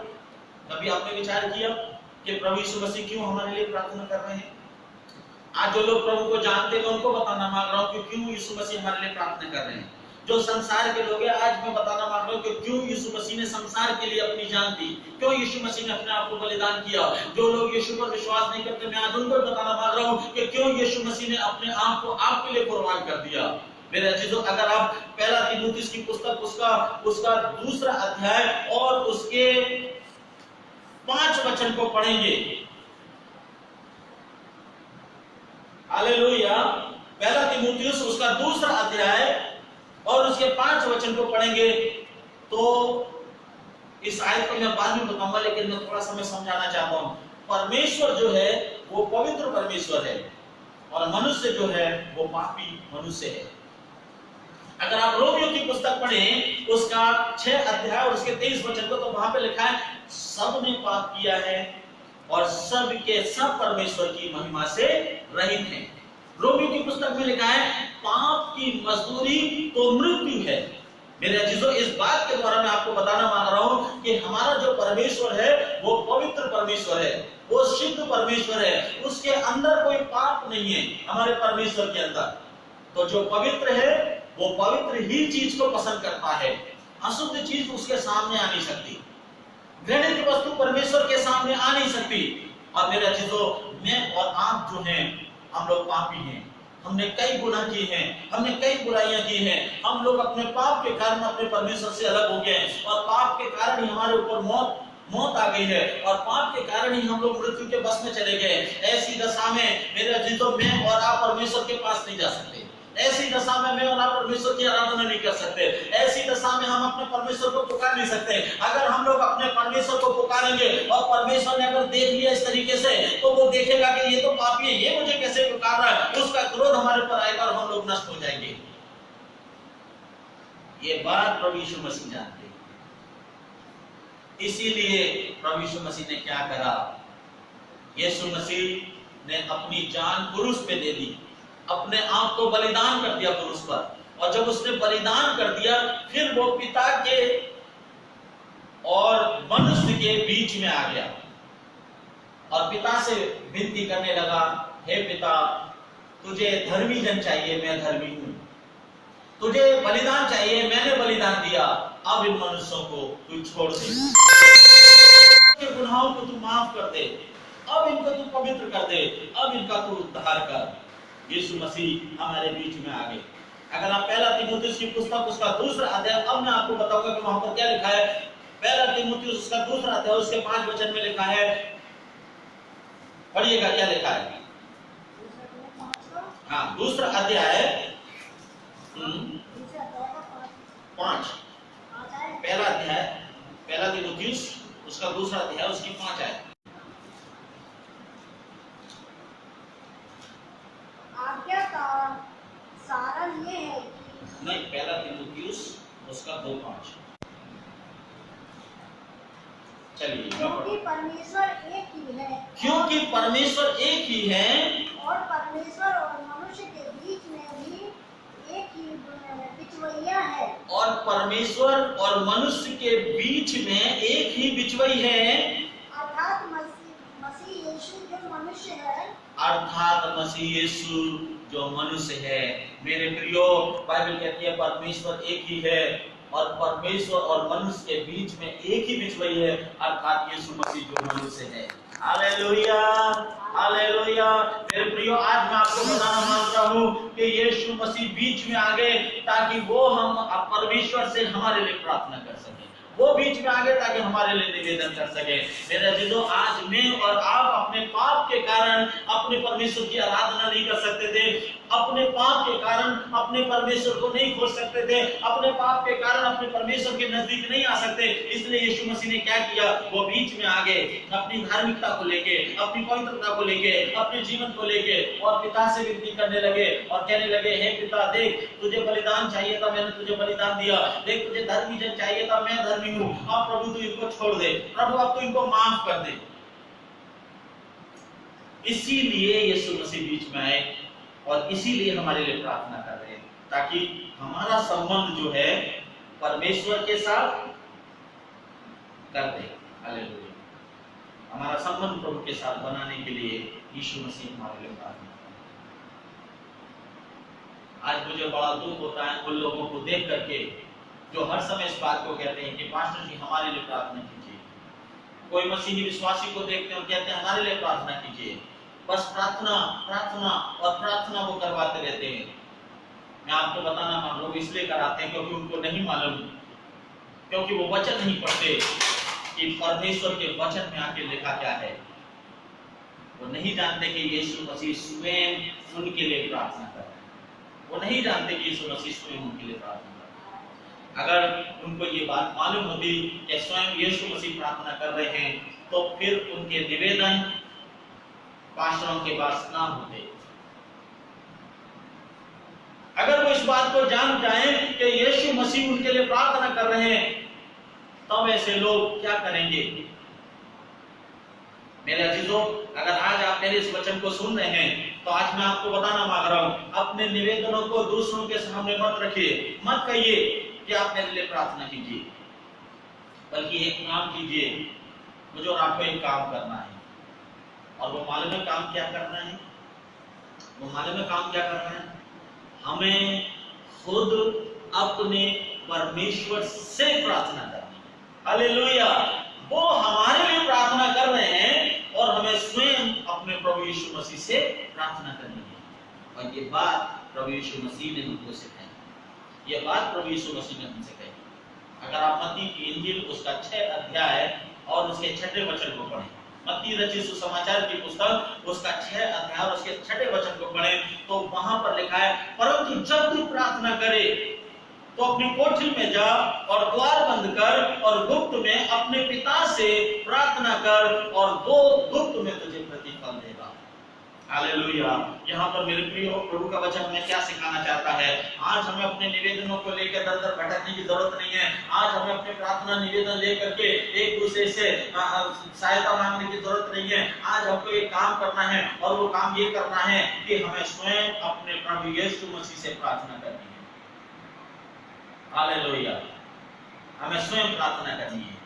कभी आपने विचार किया कि प्रभु यीशु मसीह क्यों हमारे लिए प्रार्थना कर रहे हैं? आज जो लोग प्रभु को जानते हैं, मैं उनको बताना मांग रहा हूं कि क्यों यीशु मसीह हमारे लिए प्रार्थना कर रहे हैं। जो संसार के लोग हैं, आज मैं बताना मांग रहा हूं कि क्यों यीशु मसीह ने संसार के लिए अपनी जान दी, क्यों यीशु मसीह ने अपने आप को बलिदान किया। जो लोग यीशु पर विश्वास नहीं करते, मैं आज उनको बताना मांग रहा हूं कि क्यों यीशु मसीह ने अपने आप को आपके लिए कुर्बान कर दिया। मेरे अजीजों, अगर आप पहला तीमुथियुस की पुस्तक उसका दूसरा अध्याय और उसके 5 वचन को पढ़ेंगे, हालेलुया, पहला तीमुथियुस उसका दूसरा अध्याय और उसके 5 वचन को पढ़ेंगे तो इस आयत को मैं बाद में बताऊंगा, लेकिन मैं थोड़ा सा मैं समझाना चाहता हूं। परमेश्वर जो है वो पवित्र परमेश्वर है और मनुष्य जो है वो पापी मनुष्य है। अगर आप रोमियो की पुस्तक पढ़ें उसका 6 अध्याय और उसके 23 वचन को, तो वहां पे लिखा है सब ने पाप किया है और सब के सब परमेश्वर की महिमा से रहित हैं। रोमियो की पुस्तक में लिखा है पाप की मजदूरी तो मृत्यु है। मेरे अजीजों, इस बात के द्वारा मैं आपको बताना मान रहा हूं कि हमारा जो परमेश्वर है वो पवित्र परमेश्वर है, वो शुद्ध परमेश्वर है, उसके अंदर कोई पाप नहीं है हमारे परमेश्वर के अंदर। तो जो पवित्र है वो पवित्र ही चीज को पसंद करता है, अशुद्ध चीज उसके सामने आ नहीं सकती, घृणित वस्तु परमेश्वर के सामने आ नहीं सकती। और मेरे अजीजों, मैं और आप जो हैं हम लोग पापी हैं, हमने कई गुनाह किए हैं, हमने कई बुराइयां की हैं, हम लोग अपने पाप के कारण अपने परमेश्वर से अलग हो गए हैं और पाप के कारण ही हमारे ऊपर मौत आ गई है और पाप के कारण ही हम लोग मृत्यु के बस में चले गए। ऐसी दशा में मेरे अजीजों, मैं और आप परमेश्वर के पास नहीं जा सकते। ऐसी दशा में मैं और आप परमेश्वर की आराधना नहीं कर सकते। ऐसी दशा में हम अपने परमेश्वर को पुकार नहीं सकते। अगर हम लोग अपने परमेश्वर को पुकारेंगे और परमेश्वर ने अगर देख लिया इस तरीके से, तो वो देखेगा कि ये तो पापी है, ये मुझे कैसे पुकार रहा है, उसका क्रोध हमारे पर आएगा और हम लोग नष्ट हो जाएंगे। ये बात प्रभु यीशु मसीह जानते हैं। इसीलिए प्रभु यीशु मसीह ने क्या करा, यीशु मसीह ने अपनी जान क्रूस पे दे दी, अपने आप को बलिदान कर दिया क्रूस पर। और जब उसने बलिदान कर दिया, फिर वो पिता के और मनुष्य के बीच में आ गया और पिता से विनती करने लगा, हे पिता, तुझे धर्मी जन चाहिए, मैं धर्मी हूं, तुझे बलिदान चाहिए, मैंने बलिदान दिया, अब इन मनुष्यों को तू छोड़ दे, गुनाहों को तू माफ कर दे, अब इनको तू पवित्र कर दे, अब इनका तू उद्धार कर। यीशु मसीह हमारे बीच में आ गए। अगर आप पहला तीमुथियुस की पुस्तक उसका 2 अध्याय, अब मैं आपको बताऊंगा कि वहां पर क्या लिखा है। पहला तीमुथियुस उसका 2 अध्याय उसके 5 वचन में लिखा है, पढ़िएगा क्या लिखा है। हाँ, 2 अध्याय 5, पहला अध्याय, पहला तीमुथियुस उसका 2 अध्याय उसकी 5 आयत। आज्ञा का सारण ये है कि नहीं, पहला तीमुथियुस उसका 2:5। चलिए, क्योंकि परमेश्वर एक ही है, क्योंकि परमेश्वर एक ही है और परमेश्वर और मनुष्य के बीच में भी एक ही बिचवैया है, और परमेश्वर और मनुष्य के बीच में एक ही बिचवई है, अर्थात मसीह यीशु जो मनुष्य है, अर्थात मसीह यीशु जो मनुष्य है। मेरे प्रियो, बाइबल कहती है परमेश्वर एक ही है और परमेश्वर और मनुष्य के बीच में एक ही बिचवई है, अर्थात यीशु मसीह जो मनुष्य है। Hallelujah, hallelujah. मेरे प्रियो, आज मैं आपको बताना मांगता हूँ कि यीशु मसीह बीच में आ गए ताकि वो हम परमेश्वर से हमारे लिए प्रार्थना कर सके। वो बीच में आ गए ताकि हमारे लिए निवेदन कर सके। मेरे अजीजों, आज मैं और आप अपने पाप के कारण अपने परमेश्वर की आराधना नहीं कर सकते थे, अपने पाप के कारण अपने परमेश्वर को नहीं खोज सकते थे, अपने पाप के कारण अपने परमेश्वर के नजदीक नहीं आ सकते। इसलिए यीशु मसीह ने क्या किया, वो बीच में आ गए, अपनी धार्मिकता को लेके, अपनी पवित्रता को लेके, अपने जीवन को लेके, और पिता से विनती करने लगे और कहने लगे, हे पिता, देख, तुझे बलिदान चाहिए था, मैंने तुझे बलिदान दिया, देख, तुझे धर्मी जन चाहिए था, मैं धर्मी हूं, अब प्रभु तू इनको छोड़ दे, प्रभु अब तू इनको माफ कर दे। इसीलिए यीशु मसीह बीच में आए और इसीलिए हमारे लिए प्रार्थना कर रहे हैं, ताकि हमारा संबंध जो है परमेश्वर के साथ कर दे। हालेलुया। हमारा संबंध प्रभु के साथ बनाने के लिए यीशु मसीह हमारे लिए प्रार्थना करते हैं। आज मुझे बड़ा दुख होता है उन लोगों को देख करके जो हर समय इस बात को कहते हैं कि पास्टर जी हमारे लिए प्रार्थना कीजिए। कोई मसीही विश्वासी को देखते हैं और कहते हैं हमारे लिए प्रार्थना कीजिए। बस प्रार्थना प्रार्थना और प्रार्थना वो करवाते रहते हैं। मैं आपको बताना मान लोग इसलिए कराते हैं क्योंकि उनको नहीं मालूम, क्योंकि वो वचन नहीं पढ़ते कि परमेश्वर के वचन में आके लिखा क्या है। वो नहीं जानते कि यीशु मसीह स्वयं उनके लिए प्रार्थना कर रहे हैं। वो नहीं जानते कि यीशु मसीह स्वयं उनके लिए प्रार्थना कर रहे हैं। अगर उनको ये बात मालूम होती कि स्वयं यीशु मसीह प्रार्थना कर रहे हैं, तो फिर उनके निवेदन पास्टरों के पास ना होते। अगर वो इस बात को जान जाए कि यीशु मसीह उनके लिए प्रार्थना कर रहे हैं, तब ऐसे लोग क्या करेंगे? मेरे अजीजों, अगर आज आप मेरे इस वचन को सुन रहे हैं, तो आज मैं आपको बताना मांग रहा हूं, अपने निवेदनों को दूसरों के सामने मत रखिए। मत कहिए कि आप मेरे लिए प्रार्थना कीजिए, बल्कि एक काम कीजिए, मुझे और आपको एक काम करना है। और वो मालूम है काम क्या करना है? वो मालूम है काम क्या करना है? हमें खुद अपने परमेश्वर से प्रार्थना करनी है। हालेलुया! वो हमारे लिए प्रार्थना कर रहे हैं और हमें स्वयं अपने प्रभु यीशु मसीह से प्रार्थना करनी है। और ये बात प्रभु यीशु मसीह ने हमको सिखाई, ये बात प्रभु यीशु मसीह ने हमसे कही। अगर आप मत्ती की इंजील उसका 6 अध्याय और उसके 6 वचन को पढ़ें, मत्ती रचित सुसमाचार की पुस्तक उसका 6 अध्याय और उसके 6 वचन को पढ़ें, तो वहां पर लिखा है, परंतु जब तू प्रार्थना करे तो अपनी कोठरी में जा और द्वार बंद कर और गुप्त में अपने पिता से प्रार्थना कर और वो गुप्त में तुझे प्रतिफल देगा। हालेलुया! यहाँ पर मेरे प्रिय प्रभु का वचन हमें क्या सिखाना चाहता है? आज हमें अपने निवेदनों को लेकर दर-दर भटकने की जरूरत नहीं है। आज हमें अपने प्रार्थना निवेदन लेकर के एक दूसरे से सहायता मांगने की जरूरत नहीं है। आज हमको एक काम करना है और वो काम ये करना है कि हमें स्वयं अपने प्रभु यीशु मसीह से प्रार्थना करनी है। हालेलुया! हमें स्वयं प्रार्थना करनी है।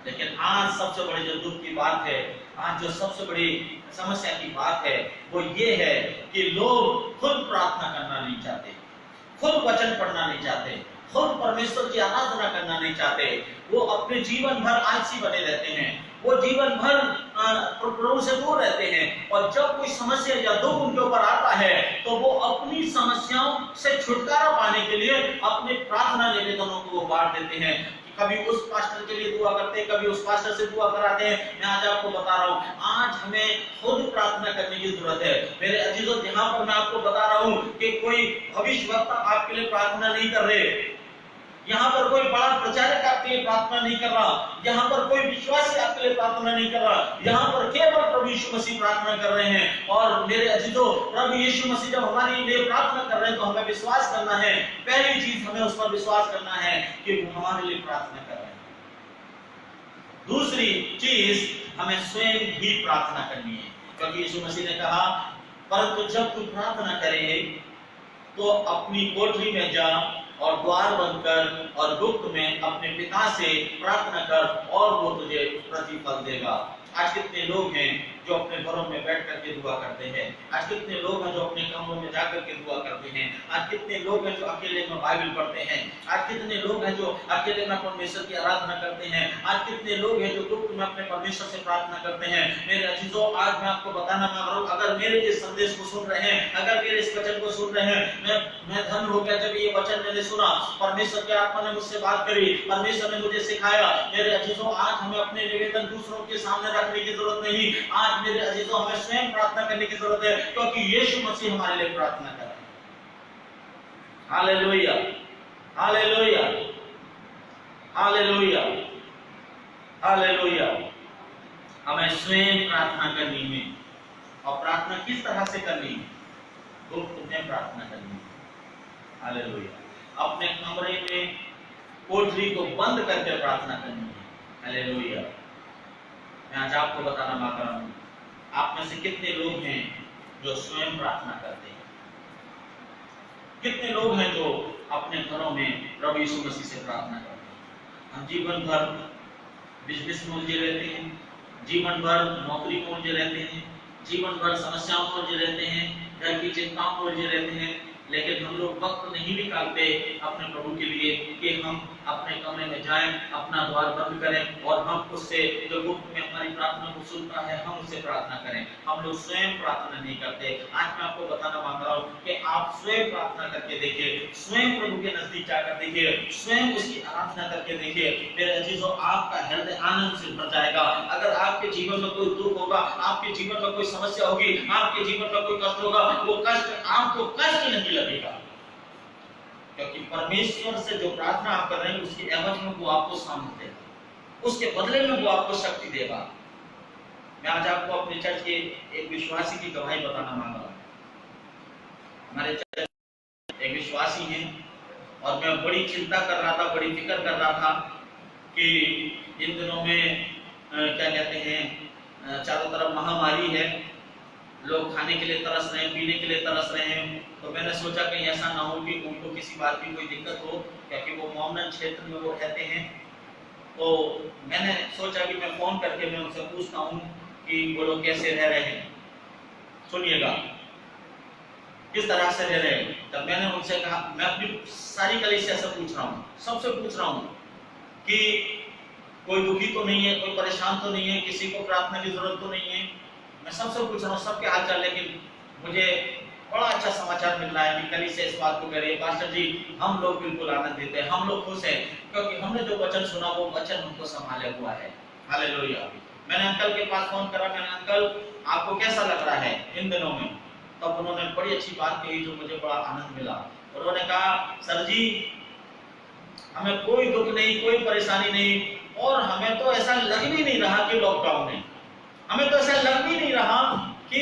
लेकिन आज सबसे बड़ी जो दुख की बात है, आज जो सबसे बड़ी समस्या की बात है, वो ये है कि लोग खुद प्रार्थना करना नहीं चाहते, खुद वचन पढ़ना नहीं चाहते, खुद परमेश्वर की आराधना करना नहीं चाहते। वो अपने जीवन भर आलसी बने रहते हैं, वो जीवन भर प्रभु से दूर रहते हैं। और जब कोई समस्या या दुख उनके ऊपर आता है, तो वो अपनी समस्याओं से छुटकारा पाने के लिए अपने प्रार्थना निवेदनों को वो बांट देते हैं। कभी उस पास्टर के लिए दुआ करते हैं, कभी उस पास्टर से दुआ कराते हैं। मैं आज आपको बता रहा हूँ, आज हमें खुद प्रार्थना करने की जरूरत है। मेरे अजीजों, यहाँ पर मैं आपको बता रहा हूँ कि कोई भविष्यवक्ता आपके लिए प्रार्थना नहीं कर रहे, यहाँ पर कोई बड़ा प्रचारक आपके लिए प्रार्थना नहीं कर रहा, यहाँ पर कोई विश्वासी आपके लिए प्रार्थना नहीं कर रहा, यहाँ पर केवल प्रभु यीशु मसीह प्रार्थना कर रहे हैं। और मेरे अजीजों, प्रभु यीशु मसीह जब हमारे लिए प्रार्थना कर रहे हैं, तो हमें विश्वास करना है। पहली चीज हमें उस पर विश्वास करना है कि वो हमारे लिए प्रार्थना कर रहे हैं। दूसरी चीज, हमें स्वयं ही प्रार्थना करनी है, क्योंकि यीशु मसीह ने कहा, परंतु जब तू प्रार्थना करे तो अपनी कोठरी में जा और द्वार बंद कर और गुप्त में अपने पिता से प्रार्थना कर और वो तुझे प्रतिफल देगा। आज कितने लोग हैं जो अपने घरों में बैठ करके दुआ करते हैं? आज कितने लोग हैं जो अपने कमरों में जाकर के दुआ करते हैं? आज कितने लोग हैं जो अकेले में बाइबल पढ़ते हैं? आज कितने लोग हैं जो अकेले में परमेश्वर की आराधना करते हैं? आज कितने लोग हैं जो गुप्त में अपने परमेश्वर से प्रार्थना करते हैं? मेरे अजीजों, आज मैं आपको बताना मांग रहा हूँ, अगर मेरे इस संदेश को सुन रहे हैं, अगर मेरे इस वचन को सुन रहे हैं, मैं धन्य हो गया जब ये वचन मैंने सुना। परमेश्वर की आत्मा ने मुझसे बात करी, परमेश्वर ने मुझे सिखाया। मेरे अजीजों, आज हमें अपने निवेदन दूसरों के सामने रखने की जरूरत नहीं, आज मेरे अजीजों हमें स्वयं प्रार्थना करने की जरूरत है, क्योंकि यीशु मसीह हमारे लिए प्रार्थना कर रहे हैं। हालेलुया! हालेलुया! हालेलुया! हालेलुया! हमें स्वयं प्रार्थना करनी है। और प्रार्थना किस तरह से करनी है? गुप्त में प्रार्थना करनी है। हालेलुया! अपने कमरे में कोठरी को बंद करके प्रार्थना करनी है। हालेलुया! मैं आज आपको बताना चाह रहा हूं, आप में से कितने लोग हैं जो स्वयं प्रार्थना करते हैं? कितने लोग हैं जो अपने घरों में प्रभु यीशु मसीह से प्रार्थना करते हैं? हम जीवन भर बिजनेस में उलझे रहते हैं, जीवन भर नौकरी में उलझे रहते हैं, जीवन भर समस्याओं में उलझे रहते हैं, घर की चिंताओं में उलझे रहते हैं, लेकिन हम लोग वक्त नहीं निकालते अपने प्रभु के लिए कि हम अपने कमरे में जाएं, अपना द्वार बंद करें और हम उससे जो गुप्त में हमारी प्रार्थना को सुनता है, हम उससे प्रार्थना करें। हम लोग स्वयं प्रार्थना नहीं करते। आज मैं आपको बताना मांग रहा हूँ कि आप स्वयं प्रार्थना करके देखिए, स्वयं प्रभु के नजदीक जाकर देखिए, स्वयं उसकी आराधना करके देखिए। मेरे अजीजों, आपका हृदय आनंद से भर जाएगा। अगर आपके जीवन में कोई दुख होगा, आपके जीवन में कोई समस्या होगी, आपके जीवन में कोई कष्ट होगा, वो कष्ट आपको कष्ट नहीं लगेगा, क्योंकि परमेश्वर से जो प्रार्थना आप कर रहे हैं उसके एवज में वो आपको सामर्थ्य देगा, उसके बदले में वो आपको शक्ति देगा। मैं आज आपको अपने चर्च के एक विश्वासी की गवाही बताना मांग रहा हूँ। हमारे चर्च एक विश्वासी हैं और मैं बड़ी चिंता कर रहा था, बड़ी फिक्र कर रहा था कि इन दिनों में क्या कहते हैं, चारों तरफ महामारी है, लोग खाने के लिए तरस रहे हैं, पीने के लिए तरस रहे हैं। तो मैंने सोचा कहीं ऐसा ना हो कि उनको किसी बात की कोई दिक्कत हो, क्योंकि वो मोमडन क्षेत्र में वो रहते हैं। तो मैंने सोचा कि मैं फोन करके मैं उनसे पूछता हूँ कि वो लोग कैसे रह रहे हैं। सुनिएगा किस तरह से रह रहे हैं। तब मैंने उनसे कहा, मैं अपनी सारी कलीसिया से पूछ रहा हूँ, सबसे पूछ रहा हूँ कि कोई दुखी तो नहीं है, कोई परेशान तो नहीं है, किसी को प्रार्थना की जरूरत तो नहीं है। मैं सबसे पूछ रहा हूँ सबके हाल चाल, लेकिन मुझे बड़ा अच्छा समाचार मिल रहा है कि कलीसिया इस बात को कह रही है, पास्टर जी हम लोग बिल्कुल आनंदित है, हम लोग खुश हैं, क्योंकि हमने जो वचन सुना वो वचन हमको संभाले हुआ है। हालेलुया। मैंने अंकल के पास फोन करा, मैंने अंकल आपको कैसा लग रहा है इन दिनों में? तब उन्होंने बड़ी अच्छी बात कही जो मुझे बड़ा आनंद मिला। उन्होंने कहा सर जी हमें कोई दुख नहीं, कोई परेशानी नहीं, और हमें तो ऐसा लग भी नहीं रहा कि लॉकडाउन है, हमें तो ऐसा लग भी नहीं रहा कि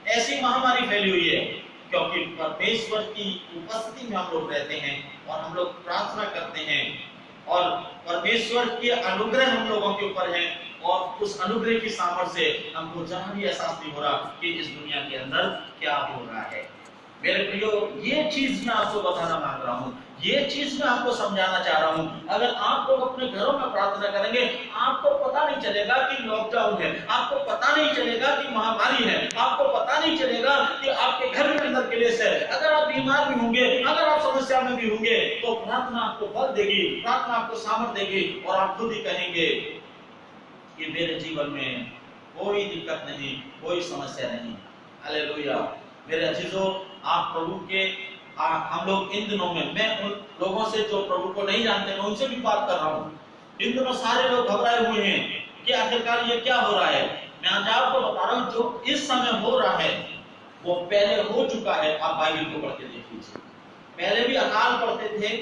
ऐसी महामारी फैली हुई है, क्योंकि परमेश्वर की उपस्थिति में हम लोग रहते हैं और हम लोग प्रार्थना करते हैं और परमेश्वर के अनुग्रह हम लोगों के ऊपर है, और उस अनुग्रह की सामर्थ्य से हमको जहां भी एहसास नहीं हो रहा कि इस दुनिया के अंदर क्या हो रहा है। मेरे प्रियो, ये चीज मैं आपको बताना मांग रहा हूँ, ये चीज मैं आपको समझाना चाह रहा हूँ। अगर आप लोग अपने घरों में प्रार्थना करेंगे, आपको पता नहीं चलेगा कि लॉकडाउन है, आपको पता नहीं चलेगा कि महामारी है, आपको पता नहीं चलेगा कि आपके घर के अंदर क्लेश है। अगर आप बीमार भी होंगे, अगर आप समस्या में भी होंगे, तो प्रार्थना आपको बल देगी, प्रार्थना आपको सामर्थ्य देगी, और आप खुद ही कहेंगे कि मेरे जीवन में कोई दिक्कत नहीं, कोई समस्या नहीं। हालेलुया। मेरे अजीजों, आप प्रभु के हम लोग इन दिनों में, मैं उन लोगों से जो प्रभु को नहीं जानते मैं उनसे भी बात कर रहा हूँ। इन दिनों सारे लोग घबराए हुए हैं कि आखिरकार ये क्या हो रहा है। मैं आज आपको बता रहा हूँ जो इस समय हो रहा है वो पहले हो चुका है। आप बाइबल को पढ़ के देख लीजिए, पहले भी अकाल पड़ते थे,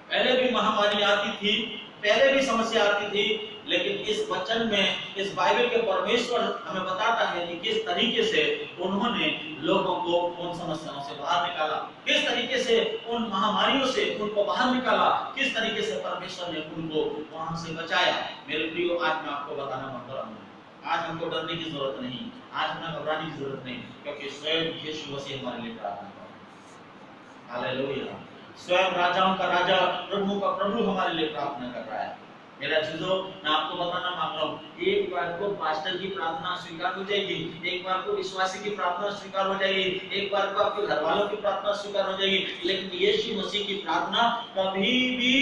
पहले भी महामारी आती थी, पहले भी समस्या आती थी, लेकिन इस वचन में, इस बाइबल के परमेश्वर हमें बताता है कि किस तरीके से उन्होंने लोगों को उन समस्याओं से बाहर निकाला, किस तरीके से उन महामारियों से उनको बाहर निकाला, किस तरीके से परमेश्वर ने उनको वहां से बचाया। मेरे प्रियो, आज मैं आपको बताना मांग रहा हूँ, आज हमको डरने की जरूरत नहीं, आज हमें घबराने की जरूरत नहीं, क्योंकि स्वयं यीशु मसीह हमारे लिए प्रार्थना कर रहा है। हालेलुया। स्वयं राजाओं का राजा, प्रभु का प्रभु हमारे लिए प्रार्थना कर रहा है। मेरा चीजों, मैं आपको बताना मांग रहा हूँ, एक बार को पास्टर की प्रार्थना स्वीकार हो जाएगी, एक बार को विश्वासी की प्रार्थना स्वीकार हो जाएगी, एक बार को आपके घर वालों की प्रार्थना स्वीकार हो जाएगी, लेकिन यीशु मसीह की प्रार्थना कभी भी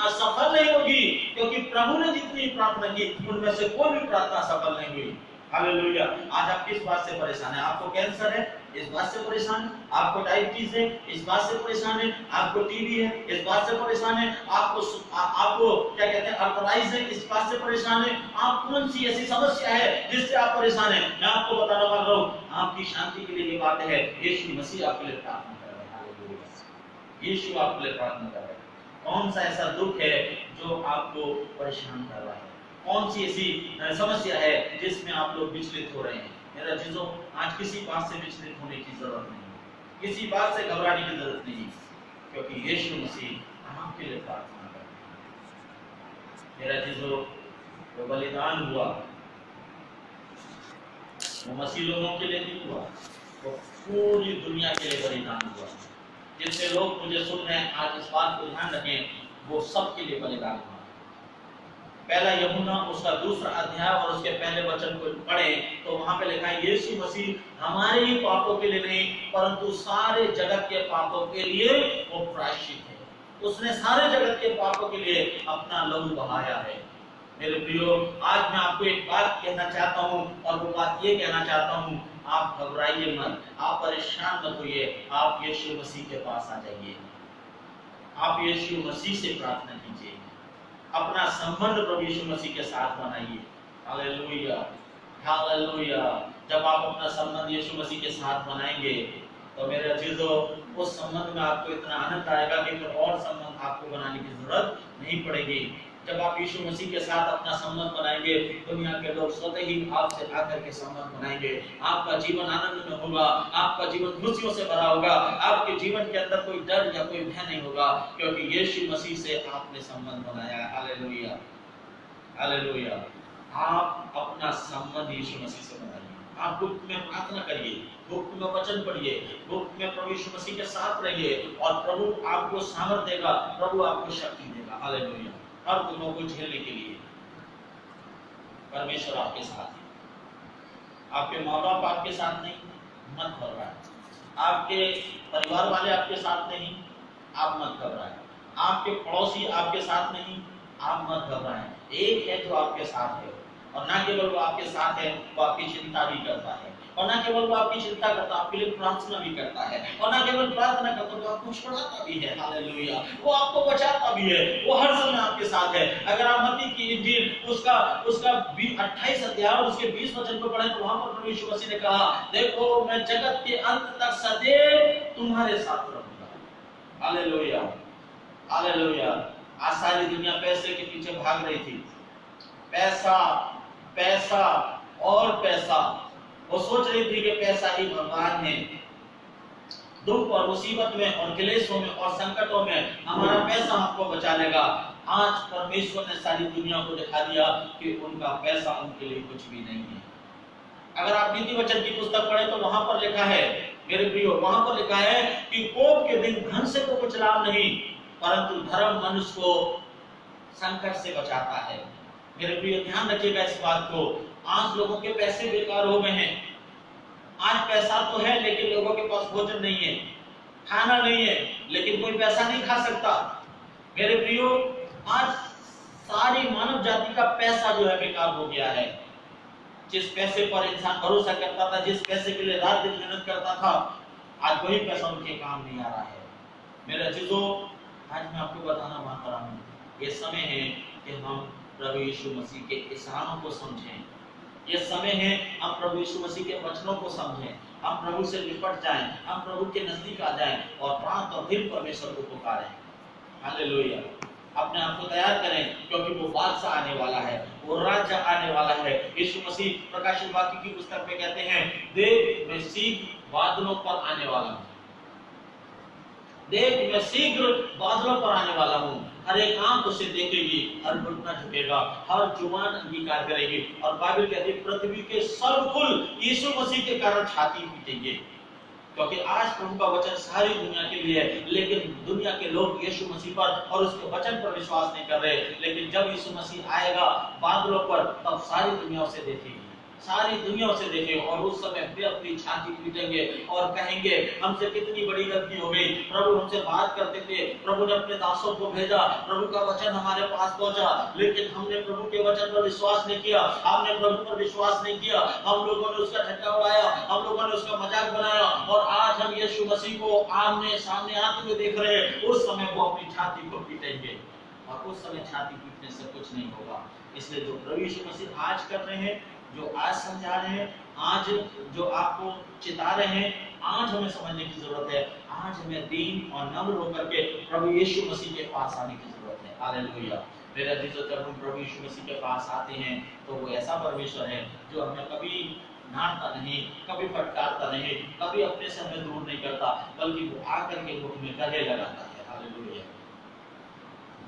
असफल नहीं होगी, क्योंकि प्रभु ने जितनी प्रार्थना की उनमें से कोई भी प्रार्थना सफल नहीं हुई। हालेलुया। आज आप किस बात से परेशान हैं? आपको कैंसर है, इस बात से परेशान है? आपको डायबिटीज है, इस बात से परेशान है? आपको टीबी है, इस बात से परेशान है? आपको क्या कहते हैं, अर्थराइटिस है, इस बात से परेशान है? आप कौन सी ऐसी समस्या है जिससे आप परेशान हैं? मैं आपको बताना मांग रहा हूँ, आपकी शांति के लिए ये बात है, यीशु मसीह आपके लिए प्रार्थना कर रहे हैं। हालेलुया। यीशु आपके लिए प्रार्थना कर रहे हैं। कौन सा ऐसा दुख है जो आपको परेशान कर रहा है? कौन सी ऐसी समस्या है जिसमें आप लोग विचलित हो रहे हैं? मेरा चीजों, आज किसी बात से विचलित होने की जरूरत नहीं, किसी बात से घबराने की जरूरत नहीं, क्योंकि यीशु मसीह आपके लिए प्रार्थना कर रहे हैं। मेरा चीजों, वो बलिदान हुआ, वो मसीह लोगों के लिए नहीं हुआ, वो पूरी दुनिया के लिए बलिदान हुआ। जितने लोग मुझे सुन रहे हैं, आज इस बात को ध्यान रखें, वो सबके लिए बलिदान हुआ। पहला यूहन्ना उसका दूसरा अध्याय और उसके पहले वचन को पढ़े तो वहां पे लिखा है, यीशु मसीह हमारे ही पापों के लिए नहीं परंतु सारे जगत के पापों के लिए वो प्रायश्चित है। उसने सारे जगत के पापों के लिए अपना लहू बहाया है। मेरे प्रियो, आज मैं आपको एक बात कहना चाहता हूँ, और वो बात ये कहना चाहता हूँ, आप घबराइए मत, आप परेशान मत होइए, आप यीशु मसीह के पास आ जाइए, आप यीशु मसीह से प्रार्थना कीजिए, अपना संबंध प्रभु यीशु मसीह के साथ बनाइए। Hallelujah, hallelujah. जब आप अपना संबंध यीशु मसीह के साथ बनाएंगे तो मेरे अजीजों, उस संबंध में आपको इतना आनंद आएगा कि फिर और संबंध आपको बनाने की जरूरत नहीं पड़ेगी। जब आप यीशु मसीह के साथ अपना संबंध बनाएंगे, दुनिया के लोग स्वतः ही आपसे आकर के संबंध बनाएंगे। आपका जीवन आनंद में होगा, आपका जीवन खुशियों से भरा होगा, आपके जीवन के अंदर कोई डर या कोई भय नहीं होगा, क्योंकि यीशु मसीह से आपने संबंध बनाया है। Hallelujah, hallelujah. आप अपना संबंध यीशु मसीह से बनाइए। आप गुप्त में प्रार्थना करिए, गुप्त में वचन पढ़िए, गुप्त में प्रभु यीशु मसीह के साथ रहिए, और प्रभु आपको सामर्थ देगा, प्रभु आपको शक्ति देगा। हालेलुया। हर दिनों को झेलने के लिए परमेश्वर आपके साथ है। आपके माँ बाप आपके साथ नहीं, मत घबराएं। आपके परिवार वाले आपके साथ नहीं, आप मत घबराएं। आपके पड़ोसी आपके साथ नहीं, आप मत घबराएं। एक है जो आपके साथ है, और ना केवल वो आपके साथ है, वो आपकी चिंता भी करता है, और ना केवल वो आपकी चिंता करता, आपके लिए प्रार्थना भी करता है, और ना केवल प्रार्थना करता, वो आपको छुड़ाता भी है। हालेलुया। वो आपको बचाता भी है, वो हर समय आपके साथ है। अगर आप मत्ती की इंजील उसका 28 अध्याय और उसके 20 वचन को पढ़ें, तो वहां पर प्रभु यीशु मसीह ने कहा, देखो मैं जगत के अंत तक सदैव तुम्हारे साथ रहूंगा। Hallelujah, hallelujah. आज सारी दुनिया पैसे के पीछे भाग रही थी, पैसा पैसा और पैसा। वो सोच रही थी कि पैसा ही भगवान है। दुख और मुसीबत में और क्लेशों में और संकटों में हमारा पैसा हमको बचा लेगा। आज परमेश्वर ने सारी दुनिया को दिखा दिया कि उनका पैसा उनके लिए कुछ भी नहीं है। अगर आप नीति वचन की पुस्तक पढ़े तो वहां पर लिखा है, मेरे प्रियो, वहां पर लिखा है कि कोप के दिन धन से तो कुछ लाभ नहीं, परंतु धर्म मनुष्य को संकट से बचाता है। मेरे प्रिय, ध्यान रखिएगा इस बात को। आज लोगों के पैसे बेकार हो गए हैं। आज पैसा तो है, लेकिन लोगों के पास भोजन नहीं है, खाना नहीं है, लेकिन कोई पैसा नहीं खा सकता। मेरे प्रियो, आज सारी मानव जाति का पैसा जो है बेकार हो गया है। जिस पैसे पर इंसान भरोसा करता था, जिस पैसे के लिए रात दिन मेहनत करता था, आज वही पैसा उनके काम नहीं आ रहा है। मेरे अजीजों, आज मैं आपको बताना चाहता हूं, ये समय है कि हम प्रभु यीशु मसीह के इशारों को समझें। ये समय है हम प्रभु यीशु मसीह के वचनों को समझें, हम प्रभु से निपट जाएं, हम प्रभु के नजदीक आ जाएं और रात और दिन परमेश्वर को पुकारें। हालेलुया। अपने आप को तैयार करें, क्योंकि वो बादशाह आने वाला है, वो राजा आने वाला है। यीशु मसीह प्रकाशित वाक्य की पुस्तक में कहते हैं, देख मैं शीघ्र बादलों पर आने वाला हूं, देख मैं शीघ्र बादलों पर आने वाला हूं। हर एक आंख उसे देखेगी, हर घुटना झुकेगा, हर जुबान अंगीकार करेगी, और बाइबल कहती है पृथ्वी के सब कुल यीशु मसीह के कारण छाती पीटेंगे। क्योंकि आज प्रभु का वचन सारी दुनिया के लिए है, लेकिन दुनिया के लोग यीशु मसीह पर और उसके वचन पर विश्वास नहीं कर रहे। लेकिन जब यीशु मसीह आएगा बादलों पर, तब सारी दुनिया उसे देखेगी, सारी दुनिया उसे देखेगी, और उस समय वे अपनी छाती पीटेंगे और कहेंगे, हमसे कितनी बड़ी गलती हो गई। प्रभु हमसे बात करते थे, प्रभु ने अपने दासों को भेजा, प्रभु का वचन हमारे पास पहुंचा, लेकिन हमने प्रभु के वचन पर विश्वास नहीं किया, हमने प्रभु पर विश्वास नहीं किया, हम लोगों ने उसका ठट्टा उड़ाया, हम लोगों ने उसका मजाक बनाया, और आज हम यीशु मसीह को आमने सामने आते हुए देख रहे हैं। उस समय वो अपनी छाती को पीटेंगे, और उस समय छाती पीटने से कुछ नहीं होगा। इसलिए जो प्रभु यीशु मसीह आज कर रहे हैं, जो आज समझा रहे हैं, आज जो आपको चिता रहे हैं, आज हमें समझने की जरूरत है। आज हमें दीन और नम्र होकर के प्रभु यीशु मसीह के पास आने की जरूरत है। हालेलुया। मेरे अजीजों, जब हम प्रभु यीशु मसीह के पास आते हैं, तो वो ऐसा परमेश्वर है जो हमें कभी डांटता नहीं, कभी फटकारता नहीं, कभी अपने से हमें दूर नहीं करता, बल्कि वो आकर के वो हमें गले लगाता है। हालेलुया।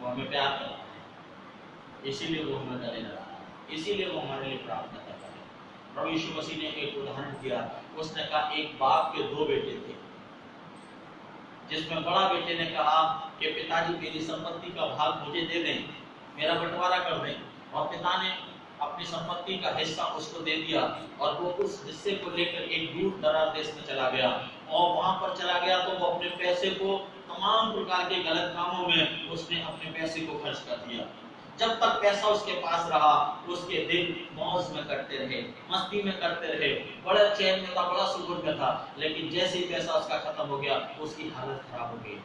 वो हमें प्यार करता है, इसीलिए वो हमें गले लगाता है, इसीलिए वो हमारे लिए प्रार्थना करता है। प्रभु यीशु मसीह ने एक उदाहरण दिया। उसने कहा, एक बाप के 2 बेटे थे, जिसमें बड़ा बेटे ने कहा कि पिताजी मेरी संपत्ति का भाग मुझे दे दें, मेरा बंटवारा कर दें, और पिता ने अपनी संपत्ति का हिस्सा उसको दे दिया, और वो उस हिस्से को लेकर एक दूर दराज देश में चला गया, और वहां पर चला गया तो वो अपने पैसे को तमाम प्रकार के गलत कामों में उसने अपने पैसे को खर्च कर दिया। जब तक पैसा उसके पास रहा, उसके दिन मौज में करते रहे, मस्ती में करते रहे, बड़े चैन में था, बड़ा सुकून में था। लेकिन जैसे ही पैसा उसका खत्म हो गया, उसकी हालत खराब हो गई,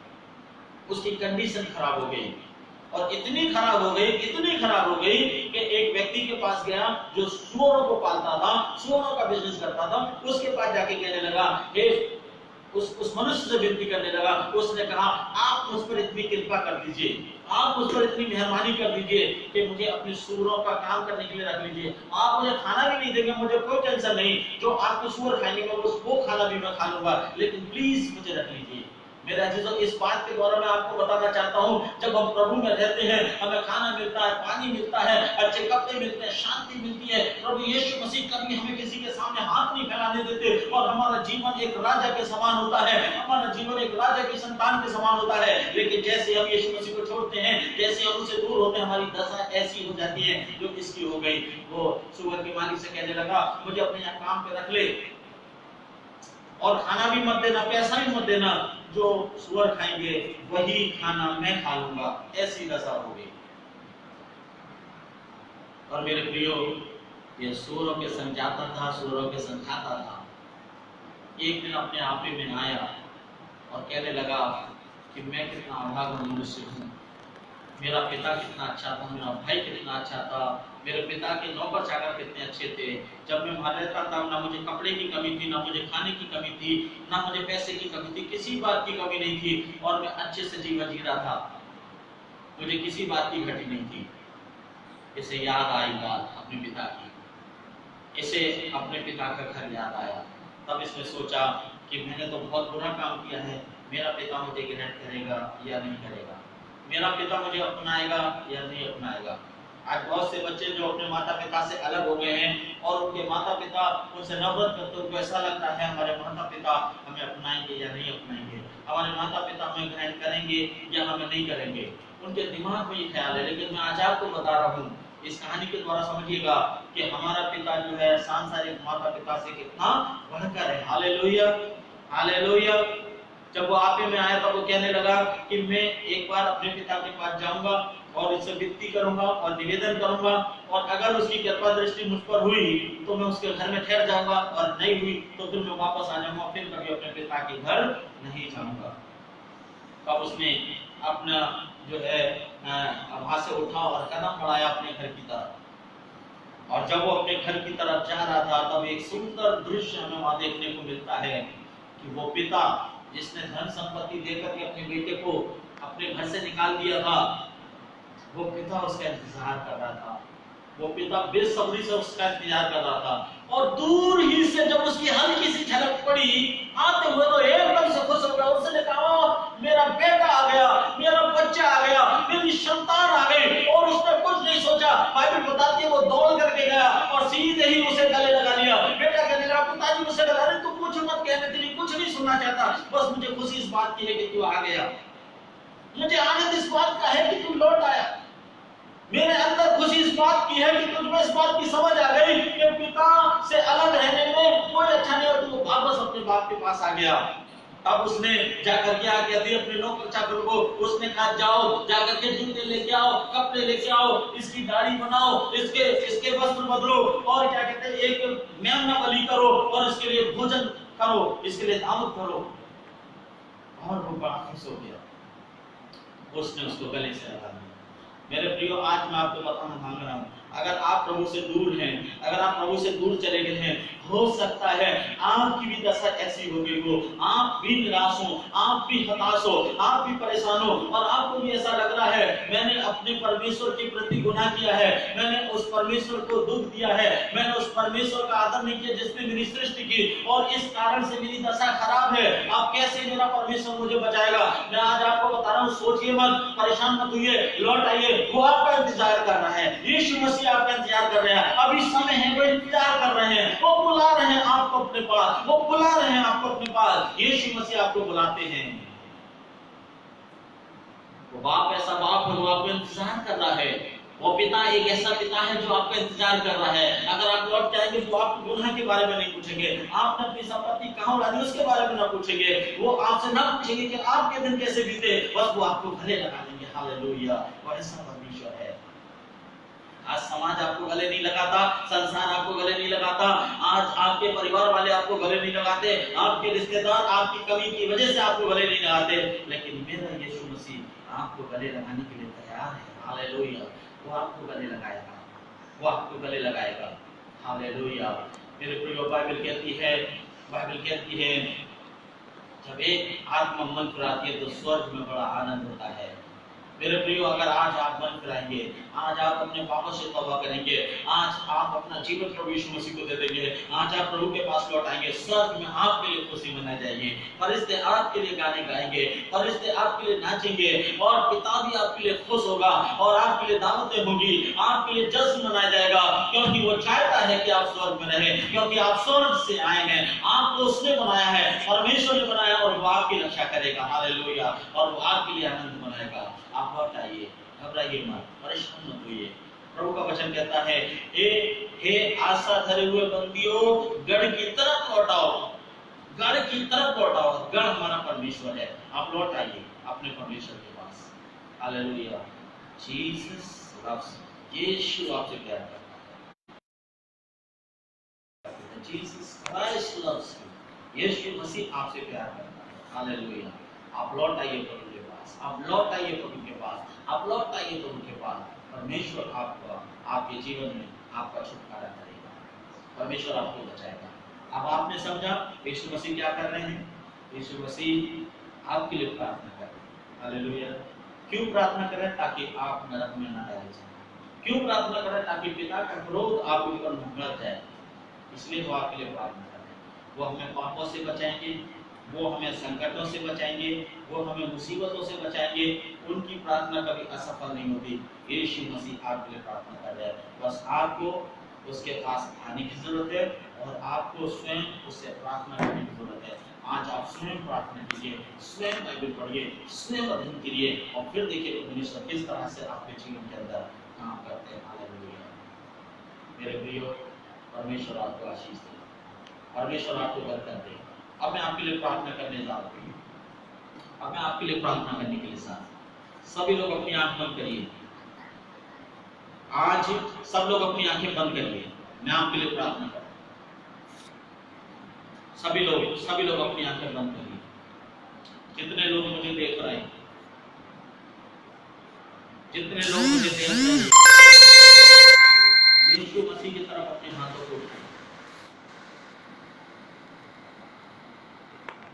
उसकी कंडीशन खराब हो गई, और इतनी खराब हो गई, इतनी खराब हो गई कि एक व्यक्ति के पास गया जो सुअरों को पालता था, सुअरों का बिजनेस करता था। उसके पास जाके कहने लगा, हे उस मनुष्य से विनती करने लगा। उसने कहा, आप मुझ पर इतनी कृपा कर दीजिए, आप मुझ पर इतनी मेहरबानी कर दीजिए कि मुझे अपने सूअरों का काम करने के लिए रख लीजिए। आप मुझे खाना भी नहीं देंगे, मुझे कोई टेंशन नहीं, जो आपके सूअर खाएंगे वो खाना भी मैं खा लूंगा, लेकिन प्लीज मुझे रख लीजिए। मेरे अजीजों, इस बात के द्वारा मैं आपको बताना चाहता हूं, जब हम प्रभु में रहते हैं, हमें खाना मिलता है, पानी मिलता है, अच्छे कपड़े मिलते हैं, शांति मिलती है। प्रभु यीशु मसीह कभी हमें किसी के सामने हाथ नहीं फैलाने देते, और हमारा जीवन एक राजा के समान होता है, हमारा जीवन एक राजा की संतान के समान होता है। लेकिन जैसे हम यीशु मसीह को छोड़ते हैं, जैसे हम उससे दूर होते हैं, हमारी दशा ऐसी हो जाती है जो इसकी हो गई। वो सुअर के मालिक से कहने लगा, मुझे अपने यहाँ काम पे रख ले, और खाना भी मत देना, पैसा भी मत देना, जो सूअर खाएंगे वही खाना मैं खा लूंगा। ऐसी दशा हो गई। और मेरे प्रियो, ये सूअरों के संग जाता था, सूअरों के संग खाता था। एक दिन अपने आपे में आया और कहने लगा कि मैं कितना अभागा मनुष्य हूँ, मेरा पिता कितना अच्छा था, मेरा भाई कितना अच्छा था, मेरे पिता के नौकर चाकर कितने अच्छे थे। जब मैं वहां रहता था, ना मुझे कपड़े की कमी थी, ना मुझे खाने की कमी थी, ना मुझे पैसे की कमी थी, किसी बात की कमी नहीं थी, और मैं अच्छे से जीवन जी रहा था, मुझे किसी बात की घटी नहीं थी। इसे याद आई बात अपने पिता की, इसे अपने पिता का घर याद आया। तब इसने सोचा कि मैंने तो बहुत बुरा काम किया है, मेरा पिता मुझे ग्रहण करेगा या नहीं करेगा, मेरा पिता मुझे अपनाएगा या नहीं अपनाएगा। आज बहुत से बच्चे जो अपने माता पिता से अलग हो गए हैं, और उनके माता पिता उनसे नफरत करते, उनको ऐसा लगता है हमारे माता पिता हमें अपनाएंगे या नहीं अपनाएंगे, हमारे माता पिता हमें ग्रहण करेंगे या हमें नहीं करेंगे। उनके दिमाग में ये ख्याल है। लेकिन मैं आज आपको बता रहा हूँ, इस कहानी के द्वारा समझिएगा कि हमारा पिता जो है सांसारिक माता पिता से कितना बढ़कर है। Hallelujah, hallelujah. जब वो आपे में आया तब वो कहने लगा कि मैं एक बार अपने पिता के पास जाऊंगा और इससे विनती करूंगा और निवेदन करूंगा, और अगर उसकी कृपा दृष्टि मुझ पर हुई तो मैं उसके घर में ठहर जाऊंगा, और नहीं हुई तो फिर मैं वापस आ जाऊंगा, फिर कभी अपने पिता के घर नहीं जाऊंगा। तब उसने अपना जो है वहां से उठा और कदम बढ़ाया अपने घर की तरफ। और जब वो अपने घर की तरफ जा रहा था, तब एक सुंदर दृश्य हमें वहां देखने को मिलता है कि वो पिता जिसने धन संपत्ति देकर के अपने बेटे को अपने घर से निकाल दिया था, वो पिता उसका इंतजार कर रहा था। वो पिता बेसब्री से उसका इंतजार कर रहा था, और दूर ही से जब उसकी हल्की सी झलक पड़ी आते हुए, तो एकदम से खुश हो गया। उसने कहा, मेरा बेटा आ गया, मेरा बच्चा आ गया, मेरी संतान आ गई। और उसने कुछ नहीं सोचा, बाइबल बताती है वो दौड़ करके गया और सीधे ही उसे गले लगा लिया। बेटा कहने लगा, पिताजी मुझसे लगा, अरे तू कुछ मत कहने, तेरी कुछ नहीं सुनना चाहता, बस मुझे खुशी इस बात की है कि तू आ गया, मुझे आनंद इस बात का है कि तू लौट आया, मेरे अंदर खुशी इस बात की है कि तुझमें इस बात की समझ आ गई कि पिता से अलग रहने में कोई अच्छा नहीं, और तू वापस अपने बाप के पास आ गया। तब उसने जाकर क्या कहती है अपने नौकर चाकर को, उसने कहा जाओ जाकर के जूते लेके आओ, कपड़े लेके आओ, इसकी दाढ़ी बनाओ, इसके वस्त्र बदलो, और क्या कहते हैं एक मेमना बलि करो, और इसके लिए भोजन करो, इसके लिए दावत करो। और वो बड़ा खुश हो गया, उसने उसको गले से लगा लिया। मेरे प्रियो, आज मैं आपको बताना मांग रहा हूँ, अगर आप प्रभु से दूर हैं, अगर आप प्रभु से दूर चले गए हैं, हो सकता है आपकी भी दशा ऐसी हो गई हो, आप भी निराश हो, आप भी हताश हो, आप भी परेशान हो, और आपको भी ऐसा लग रहा है मैंने अपने परमेश्वर के प्रति गुनाह किया है, मैंने उस परमेश्वर को दुख दिया है, मैंने उस परमेश्वर का आदर नहीं किया जिसने मेरी सृष्टि की, और इस कारण से मेरी दशा खराब है। अब कैसे मेरा परमेश्वर मुझे बचाएगा? मैं आज आपको बता रहा हूँ, सोचिए मत, परेशान मत होइए, लौट आइए, वो आपका इंतजार कर रहा है, यीशु मसीह आपका इंतजार कर रहे हैं। अभी समय है, वो इंतजार कर रहे हैं, वो बुला रहे हैं आपको अपने पास, वो बुला रहे हैं आपको अपने पास। यीशु मसीह आपको बुलाते हैं। वो बाप ऐसा बाप है, वो आपको इंतजार कर रहा है। वो पिता एक ऐसा पिता है जो आपका इंतजार कर रहा है। अगर आप लौट जाएंगे तो आप गुनाह के बारे में नहीं पूछेंगे, आपने अपनी संपत्ति कहां उड़ा दी उसके बारे में ना पूछेंगे, वो आपसे ना पूछेंगे कि आपके दिन कैसे बीते, बस वो आपको गले लगा देंगे। हालेलुया, वो ऐसा परमेश्वर है। आज समाज आपको गले नहीं लगाता, संसार आपको गले नहीं लगाता, आज आपके परिवार वाले आपको गले नहीं लगाते, आपके रिश्तेदार आपकी कमी की वजह से आपको गले नहीं लगाते, लेकिन मेरा यीशु मसीह आपको गले लगाने के लिए तैयार है। हालेलुया, वो आपको गले लगाएगा, वो आपको गले लगाएगा। हालेलुया। मेरे प्रियो, बाइबल कहती है जब एक आत्मा मन फिराती है तो स्वर्ग में बड़ा आनंद होता है। मेरे प्रियो, अगर आज आप मन फिराएंगे, आज आप अपने पापों से तौबा करेंगे, आज आप अपना जीवन प्रभु यीशु मसीह को दे देंगे, आज आप प्रभु के पास लौट आएंगे, स्वर्ग में आपके लिए खुशी मनाई जाएगी, फरिश्ते आपके लिए गाने गाएंगे, फरिश्ते आपके लिए नाचेंगे और पिता भी आपके लिए खुश होगा और आपके लिए दावतें होगी, आपके लिए जश्न मनाया जाएगा, क्योंकि वो चाहता है कि आप स्वर्ग में रहें, क्योंकि आप स्वर्ग से आए हैं, आपको उसने बनाया है, परमेश्वर ने बनाया और वो आपकी रक्षा करेगा। हालेलुया। और वो आपके लिए आनंद मनाएगा। आप लौट आइए, घबराइए मत, परेशान मत होइए। प्रभु का वचन कहता है, हे आशा धरे हुए बंदियों, गढ़ की तरफ लौट आओ, गढ़ की तरफ लौट आओ। गढ़ हमारा परमेश्वर है। आप लौट आइए अपने परमेश्वर के पास। Hallelujah. Jesus loves you. Yeshu आपसे प्यार करता है। Jesus Christ loves you. Yeshu Masih आपसे प्यार करता है। हालेलुया। आप लौट आइए प्रभु के पास, आप लौट आइए प्रभु के पास, आप लौट आइए प्रभु के पास। परमेश्वर आपको, आपके जीवन में आपका छुटकारा करेगा, परमेश्वर आपको बचाएगा। अब आपने समझा यीशु मसीह क्या कर रहे हैं? यीशु मसीह आपके लिए प्रार्थना कर रहे हैं। हालेलुया। क्यों प्रार्थना करें? ताकि आप नरक में ना डाले जाएं। क्यों प्रार्थना करें? ताकि पिता का क्रोध आपके ऊपर भड़क जाए, इसलिए वो आपके लिए प्रार्थना कर रहे हैं। वो हमें पापों से बचाएंगे, वो हमें संकटों से बचाएंगे, वो हमें मुसीबतों से बचाएंगे। उनकी प्रार्थना कभी असफल नहीं होती। यीशु मसीह आपके लिए प्रार्थना कर रहे हैं। बस आपको उसके पास आने की जरूरत है और आपको स्वयं उससे प्रार्थना करने की जरूरत है। आज आप स्वयं प्रार्थना कीजिए, स्वयं बाइबल पढ़िए, स्वयं अध्ययन कीजिए और फिर देखिए परमेश्वर किस तरह से आपके जीवन के अंदर काम करते हैं। हालेलुया। मेरे प्रियो, परमेश्वर आपको आशीष दे, परमेश्वर आपको बरकत दे। अब मैं आपके लिए प्रार्थना करने जा रहा हूँ। अब मैं आपके लिए प्रार्थना करने के लिए साथ सभी लोग अपनी आंख बंद करिए। आज सब लोग अपनी आंखें बंद करिए। मैं आपके लिए प्रार्थना कर रहा हूँ। सभी लोग अपनी आंखें बंद करिए। जितने लोग मुझे देख रहे हैं, जितने लोग मुझे देख रहे हैं, यीशु मसीह की तरफ अपने हाथों को उठाएं।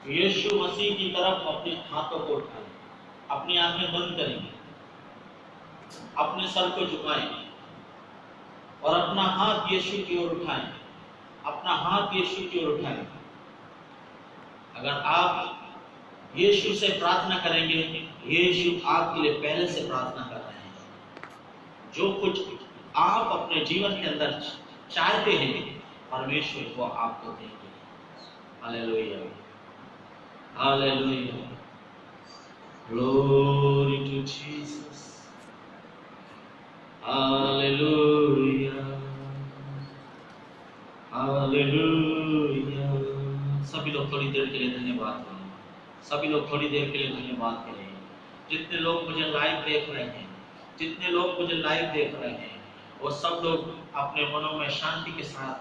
यीशु मसीह की तरफ अपने हाथों को उठाएं। अपनी आंखें बंद करेंगे, अपने सर को झुकाएं और अपना हाथ यीशु की ओर उठाएं। अपना हाथ यीशु की ओर उठाएं। अगर आप यीशु से प्रार्थना करेंगे, यीशु आपके लिए पहले से प्रार्थना कर रहे हैं। जो कुछ आप अपने जीवन के अंदर चाहते हैं, परमेश्वर वो आपको देंगे। Hallelujah, hallelujah, glory to Jesus, hallelujah, hallelujah. सभी लोग थोड़ी देर के लिए धन्यवाद करें। सभी लोग थोड़ी देर के लिए धन्यवाद करें। जितने लोग मुझे लाइव देख रहे हैं, जितने लोग मुझे लाइव देख रहे हैं, वो सब लोग अपने मनों में शांति के साथ,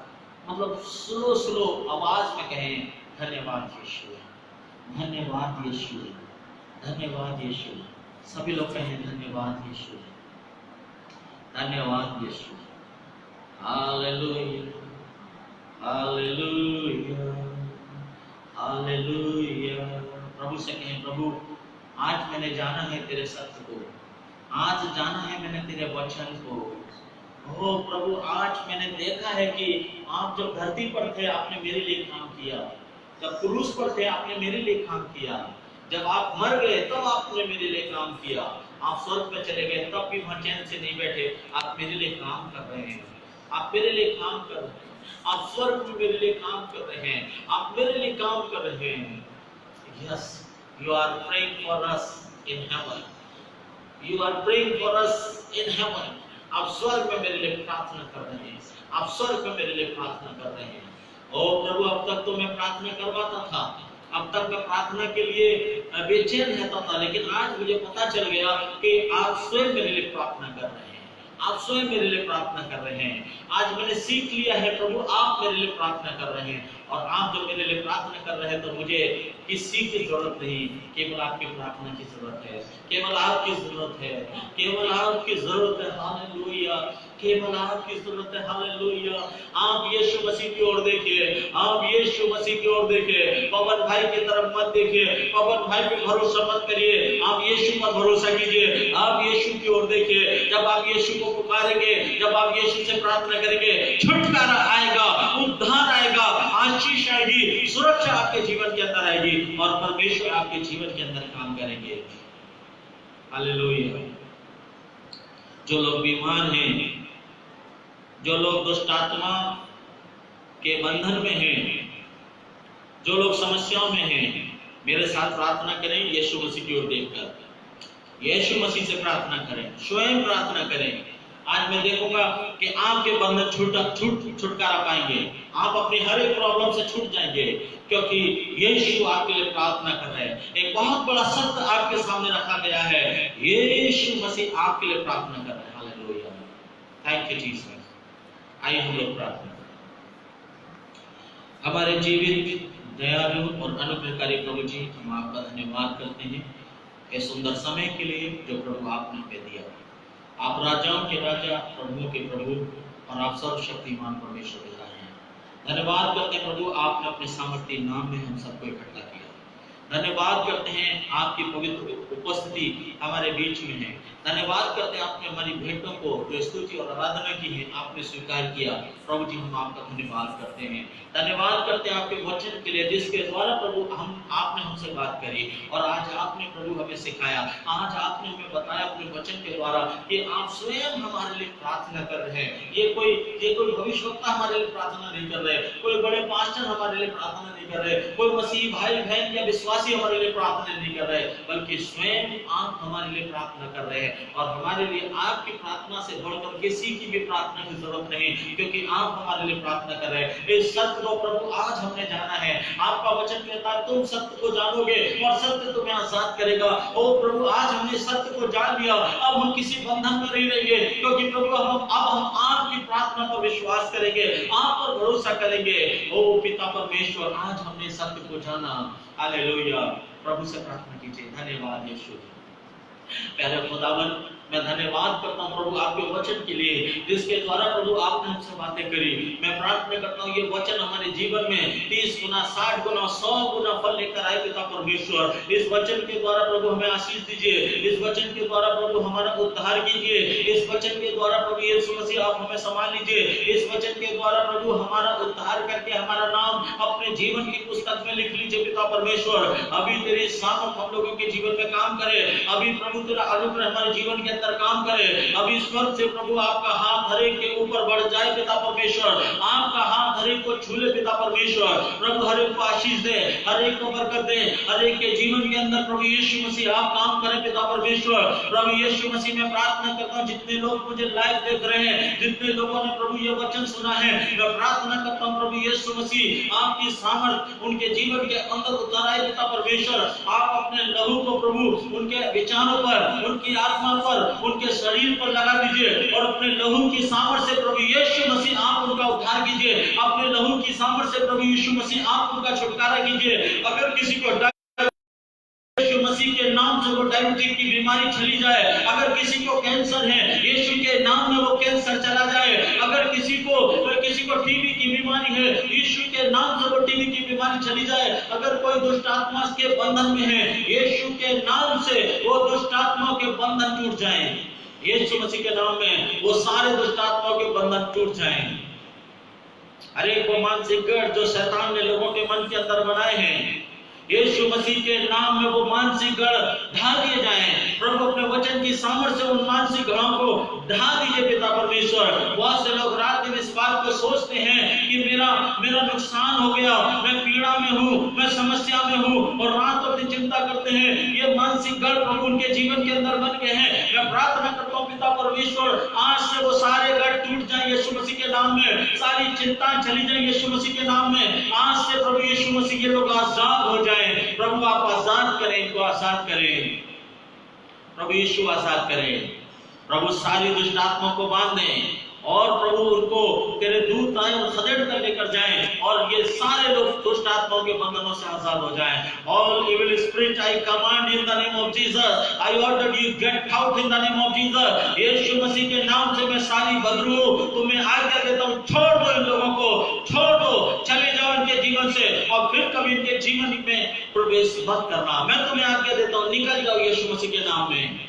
मतलब स्लो आवाज में कहें, धन्यवाद यीशु, धन्यवाद यीशु, धन्यवाद यीशु। सभी लोग कहें, धन्यवाद यीशु, धन्यवाद यीशु। Hallelujah, hallelujah, hallelujah. प्रभु से कहें, प्रभु आज मैंने जाना है तेरे सत्य को, आज जाना है मैंने तेरे वचन को। ओ प्रभु, आज मैंने देखा है कि आप जब धरती पर थे आपने मेरे लिए काम किया, जब क्रूस पर थे आपने मेरे लिए काम किया, जब आप मर गए तब आपने मेरे लिए काम किया, आप स्वर्ग में चले गए तब भी वहां चैन से नहीं बैठे, आप मेरे लिए काम कर रहे हैं, आप मेरे लिए काम कर रहे हैं, आप स्वर्ग में मेरे लिए काम कर रहे हैं, आप मेरे लिए काम कर रहे हैं। Yes, you are praying for us in heaven, you are praying for us in heaven. आप स्वर्ग में मेरे लिए प्रार्थना कर रहे हैं, आप स्वर्ग में मेरे लिए प्रार्थना कर रहे हैं। ओ प्रभु, अब तक तो मैं प्रार्थना करवाता था, अब तक मैं प्रार्थना के लिए बेचैन रहता था, लेकिन आज मुझे पता चल गया कि आप स्वयं मेरे लिए प्रार्थना कर रहे हैं, आप स्वयं मेरे लिए प्रार्थना कर रहे हैं। आज मैंने सीख लिया है प्रभु, आप मेरे लिए प्रार्थना कर रहे हैं, और आप जो मेरे लिए प्रार्थना कर रहे हैं तो मुझे किसी की जरूरत नहीं, केवल आपकी प्रार्थना की जरूरत है, केवल आपकी जरूरत है, केवल आपकी जरूरत है। हालेलुया, केवल आपकी जरूरत है। हालेलुया। आप यीशु मसीह की ओर देखिए, आप यीशु मसीह की ओर देखिए, पवन भाई की तरफ मत देखिए, पवन भाई पे भरोसा मत करिए, आप यीशु पर भरोसा कीजिए, आप यीशु की ओर देखिए। जब आप यीशु को पुकारेंगे, जब आप यीशु से प्रार्थना करेंगे, छुटकारा आएगा, उद्धार आएगा, आशीष आएगी, सुरक्षा आपके जीवन के अंदर आएगी और परमेश्वर आपके जीवन के अंदर काम करेंगे। हालेलुया। जो लोग बीमार हैं, जो लोग दुष्ट आत्मा के बंधन में हैं, जो लोग समस्याओं में हैं, मेरे साथ प्रार्थना करें यीशु मसीह की ओर देखकर। यीशु मसीह से प्रार्थना करें, स्वयं प्रार्थना करें। आज मैं देखूंगा कि आपके बंधन छुटकारा पाएंगे, आप अपनी हर एक प्रॉब्लम से छूट जाएंगे, क्योंकि यीशु आपके लिए प्रार्थना कर रहे हैं। एक बहुत बड़ा सत्य आपके सामने रखा गया है, यीशु मसीह आपके लिए प्रार्थना कर रहे हैं। हालेलुया। Thank you Jesus. आइए हम लोग प्रार्थना करें। हमारे जीवित, दयालु और अनुग्रहकारी प्रभु जी, हम आपका धन्यवाद करते हैं इस सुंदर समय के लिए जो प्रभु आपने हमें दिया। आप राजाओं के राजा, प्रभुओं के प्रभु और आप सर्वशक्तिमान परमेश्वर के राजा हैं। धन्यवाद करते हैं प्रभु, आपने अपने सामर्थ्य नाम में हम सबको इकट्ठा किया। धन्यवाद करते हैं आपकी पवित्र उपस्थिति हमारे बीच में है। धन्यवाद करते हैं आपने हमारी भेंटों को जो स्तुति और आराधना की है आपने स्वीकार किया। प्रभु जी हम आपका धन्यवाद करते हैं। धन्यवाद करते हैं आपके वचन के लिए जिसके द्वारा प्रभु आपने हमसे बात करी और आज आपने प्रभु हमें सिखाया। आज आपने हमें बताया अपने वचन के द्वारा कि आप स्वयं हमारे लिए प्रार्थना कर रहे हैं। ये कोई भविष्यवक्ता हमारे लिए प्रार्थना नहीं कर रहे, कोई बड़े पास्टर हमारे लिए प्रार्थना नहीं कर रहे, कोई मसीह भाई बहन या विश्वासी हमारे लिए प्रार्थना नहीं कर रहे, बल्कि स्वयं आप हमारे लिए प्रार्थना कर रहे हैं। और हमारे लिए आपकी प्रार्थना से बढ़कर किसी की भी प्रार्थना की जरूरत नहीं, क्योंकि आप हमारे लिए प्रार्थना कर रहे हैं। इस सत्य को प्रभु आज हमने जाना है। आपका वचन कहता है तुम सत्य को जानोगे और सत्य तुम्हें आजाद करेगा। ओ प्रभु आज हमने सत्य को जान लिया, अब हम किसी बंधन में नहीं रहेंगे, क्योंकि प्रभु अब हम आपकी प्रार्थना पर विश्वास करेंगे, आप पर भरोसा करेंगे। ओ पिता परमेश्वर आज हमने सत्य को जाना। हालेलुया। प्रभु से प्रार्थना कीजिए। धन्यवाद यीशु। प्यारे खुदावन, मैं धन्यवाद करता हूँ प्रभु आपके वचन के लिए जिसके द्वारा प्रभु आपने हमसे बातें करी। मैं प्रार्थना करता हूँ ये वचन हमारे जीवन में 30 गुना, 60 गुना, 100 गुना फल लेकर आए पिता परमेश्वर। इस वचन के द्वारा प्रभु हमें आशीष दीजिए, इस वचन के द्वारा प्रभु हमारा उद्धार कीजिए, इस वचन के द्वारा प्रभु यीशु मसीह आप हमें संभाल लीजिए, इस वचन के द्वारा प्रभु हमारा उद्धार करके हमारा नाम अपने जीवन की पुस्तक में लिख लीजिए पिता परमेश्वर। अभी तेरी सामर्थ हम लोगों के जीवन में काम करे, अभी प्रभु तेरा अनुग्रह हमारे जीवन के अंदर काम करे। अभी स्वर्ग से प्रभु आपका हाथ हर एक के ऊपर बढ़ जाए पिता परमेश्वर, आपका हाथ हर एक को छू ले पिता परमेश्वर। प्रभु हर एक को आशीष दे, हर एक को बरकत दे, हर एक के जीवन के अंदर प्रभु यीशु मसीह आप काम करें पिता परमेश्वर। प्रभु यीशु मसीह मैं प्रार्थना करता हूँ जितने लोग मुझे लाइव देख रहे हैं, जितने लोगों ने प्रभु ये वचन सुना है, मैं प्रार्थना करता हूँ प्रभु यीशु मसीह आपकी सामर्थ उनके जीवन के अंदर उतर आए पिता परमेश्वर। आप अपने लहू को प्रभु उनके विचारों पर, उनकी आत्मा पर, उनके शरीर पर लगा दीजिए और अपने लहू की सामर्थ से प्रभु यीशु मसीह आप उनका उद्धार कीजिए। अपने लहू की सामर्थ से प्रभु यीशु मसीह आप उनका छुटकारा कीजिए। अगर किसी को यीशु मसीह के नाम से वो डायबिटीज की बीमारी चली जाए, अगर किसी को कैंसर है यीशु के नाम में वो कैंसर चला जाए, अगर किसी को टीबी की बीमारी है यीशु के नाम से वो टीबी की बीमारी चली जाए, अगर कोई दुष्ट आत्मा के बंधन में है यीशु के नाम से वो दुष्ट आत्माओं के बंधन टूट जाएं। यीशु मसीह के नाम में वो सारे दुष्ट आत्माओं के बंधन टूट जाएं। हर एक वो मानसिक गढ़ जो शैतान ने लोगों के मन के अंदर बनाए हैं, यीशु मसीह के नाम में वो मानसिक गढ़ ढा दिए जाएं। प्रभु अपने वचन की सामर्थ्य से उन मानसिक गढ़ों को ढा दीजिए पिता परमेश्वर। बहुत से लोग रात दिन इस बात को सोचते हैं कि मेरा नुकसान हो गया, मैं पीड़ा में हूँ, मैं समस्या में हूँ, और रातों दिन चिंता करते हैं। ये मानसिक गढ़ प्रभु उनके जीवन के अंदर बन गए हैं। मैं प्रार्थना करता हूँ पिता परमेश्वर आज से वो सारे गढ़ टूट जाए यीशु मसीह के नाम में, सारी चिंताएं चली जाए यीशु मसीह के नाम में। आज से प्रभु यीशु मसीह के लोग आजाद हो जाए। प्रभु आप आजाद करें, इनको आजाद करें, प्रभु यीशु आजाद करें। प्रभु सारी दुष्ट आत्माओं को बांध दें और प्रभु उनको तेरे दूत आए और खदेड़ कर लेकर जाएं और ये सारे लोग दुष्ट आत्माओं के बंधनों से आजाद हो जाएं। All evil spirit I command in the name of Jesus, I order you get out in the name of Jesus. Yeshu Masih के नाम से मैं सारी बदबू तुम्हें आज्ञा देता हूं, छोड़ दो इन लोगों को, छोड़ दो, चले जाओ इनके जीवन से और फिर कभी इनके जीवन में प्रवेश मत करना। मैं तुम्हें आज्ञा देता हूं, निकल जाओ यीशु मसीह के नाम में।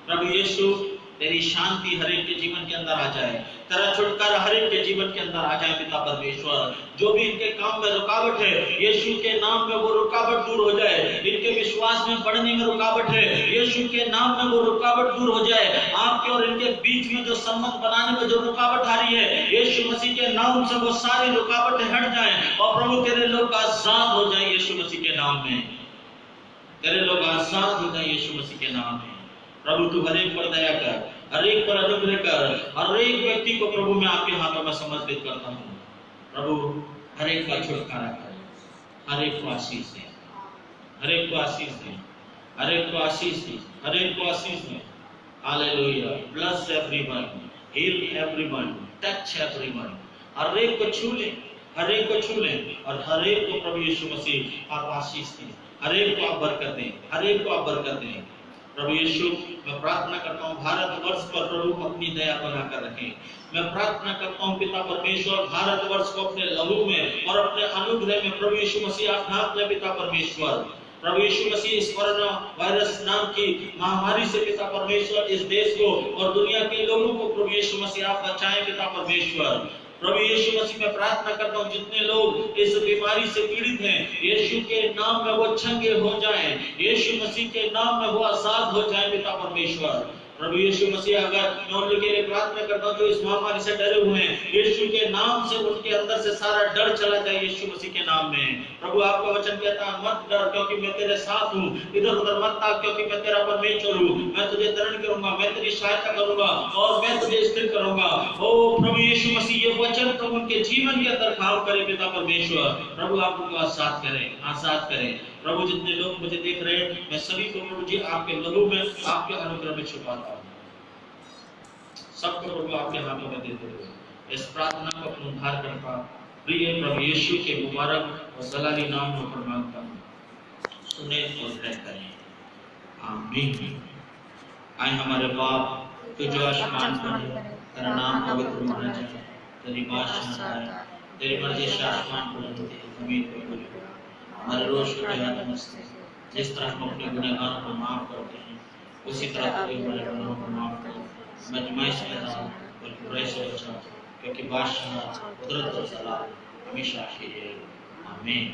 प्रभु यीशु तेरी शांति हर एक के जीवन के अंदर आ जाए, तेरा छुटकारा हर एक के जीवन के अंदर आ जाए पिता परमेश्वर। जो भी इनके काम में रुकावट है यीशु के नाम में वो रुकावट दूर हो जाए, इनके विश्वास में बढ़ने में रुकावट है यीशु के नाम में वो रुकावट दूर हो जाए। आपके और इनके बीच में जो संबंध बनाने में जो रुकावट आ रही है यीशु मसीह के नाम से वो सारी रुकावटें हट जाए और प्रभु तेरे लोग आजाद हो जाए यीशु मसीह के नाम में, तेरे लोग आजाद हो जाए यीशु मसीह के नाम में। प्रभु तू हर एक पर दया कर, हर एक पर अनुग्रह कर, हर एक व्यक्ति को प्रभु मैं आपके हाथों में समर्पित करता हूँ। प्रभु हर एक का छुटकारा कर, हर एक को आशीष दे, हर एक को आशीष दे, हर एक को आशीष दे, हर एक को आशीष दे। हालेलुया। Bless everyone, heal everyone, touch everyone. हर एक को छू ले, हर एक को छू ले और हर एक को प्रभु यीशु मसीह आप आशीष दें, हर एक को आप बरकत दें, हर एक को आप बरकत दें। प्रभु यीशु मैं प्रार्थना करता हूँ भारतवर्ष पर प्रभु अपनी दया बनाकर रखें। मैं प्रार्थना करता हूँ पिता परमेश्वर भारतवर्ष को अपने लहू में और अपने अनुग्रह में प्रभु यीशु मसीह आप ढांप ले पिता परमेश्वर। प्रभु यीशु मसीह इस कोरोना वायरस नाम की महामारी से पिता परमेश्वर इस देश को और दुनिया के लोगों को प्रभु यीशु मसीह आप बचाएं पिता परमेश्वर। प्रभु यीशु मसीह में प्रार्थना करता हूँ जितने लोग इस बीमारी से पीड़ित हैं यीशु के नाम में वो चंगे हो जाएं, यीशु मसीह के नाम में वो आजाद हो जाएं पिता परमेश्वर। प्रभु यीशु मसीह अगर मैं उन लोगों के लिए प्रार्थना करता हूँ जो इस महामारी से डरे हुए हैं यीशु के नाम से उनके अंदर से सारा डर चला जाए यीशु मसीह के नाम में। प्रभु आपका वचन कहता है मत डर क्योंकि मैं तेरे साथ हूँ, इधर उधर मत ताक क्योंकि मैं तेरा परमेश्वर हूँ। मैं तुझे तरण करूंगा, मैं तेरी सहायता करूंगा और मैं तुझे स्थिर करूंगा। ओ प्रभु यीशु मसीह ये वचन तो उनके जीवन के अंदर काम करे पिता परमेश्वर। प्रभु आप उनको आजाद करें, आजाद करें। प्रभु जितने लोग मुझे देख रहे हैं मैं सभी को प्रभु जी आपके लहू में आपके अनुग्रह में छुपाता हूँ। सबको प्रभु आपके हाथों में देते हुए इस प्रार्थना को अपने उद्धार करता प्रिय प्रभु यीशु के मुबारक और जलाली नाम में मांगता हूँ, सुने और ग्रहण करें। आमीन। आए हमारे बाप तू जो आसमान पर है, तेरा नाम पवित्र माना जाए, तेरी बादशाह आए, तेरी मर्जी से आसमान पर जमीन पर पूरी हो। हमारे रोज को नमस्ते, जिस तरह हम अपने गुनहगारों को माफ करते हैं उसी तरह कोई हमारे गुनाहों को माफ करो, मजमाइश में ना बल्कि बुराई से बचाओ, क्योंकि बादशाह कुदरत और सलाह हमेशा ही है। आमीन।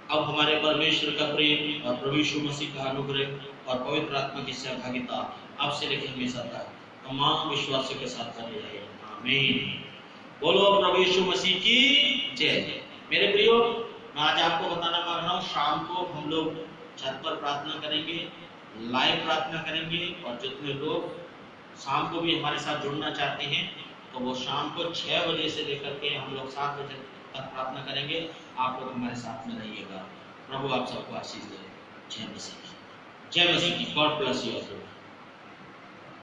अब हमारे परमेश्वर का प्रेम और प्रभु यीशु मसीह का अनुग्रह और पवित्र आत्मा की सहभागिता आपसे लेकर हमेशा तक तमाम विश्वासियों के साथ बनी रहे। आमीन। बोलो प्रभु यीशु मसीह की जय। मेरे प्रियो मैं आज आपको बताना मांग रहा हूँ शाम को हम लोग छत पर प्रार्थना करेंगे, लाइव प्रार्थना करेंगे और जितने लोग शाम को भी हमारे साथ जुड़ना चाहते हैं तो वो शाम को 6 बजे से लेकर के हम लोग 7 बजे तक प्रार्थना करेंगे। आप लोग हमारे साथ में रहिएगा। प्रभु आप सबको आशीष दे। जय मसीह की। God bless you.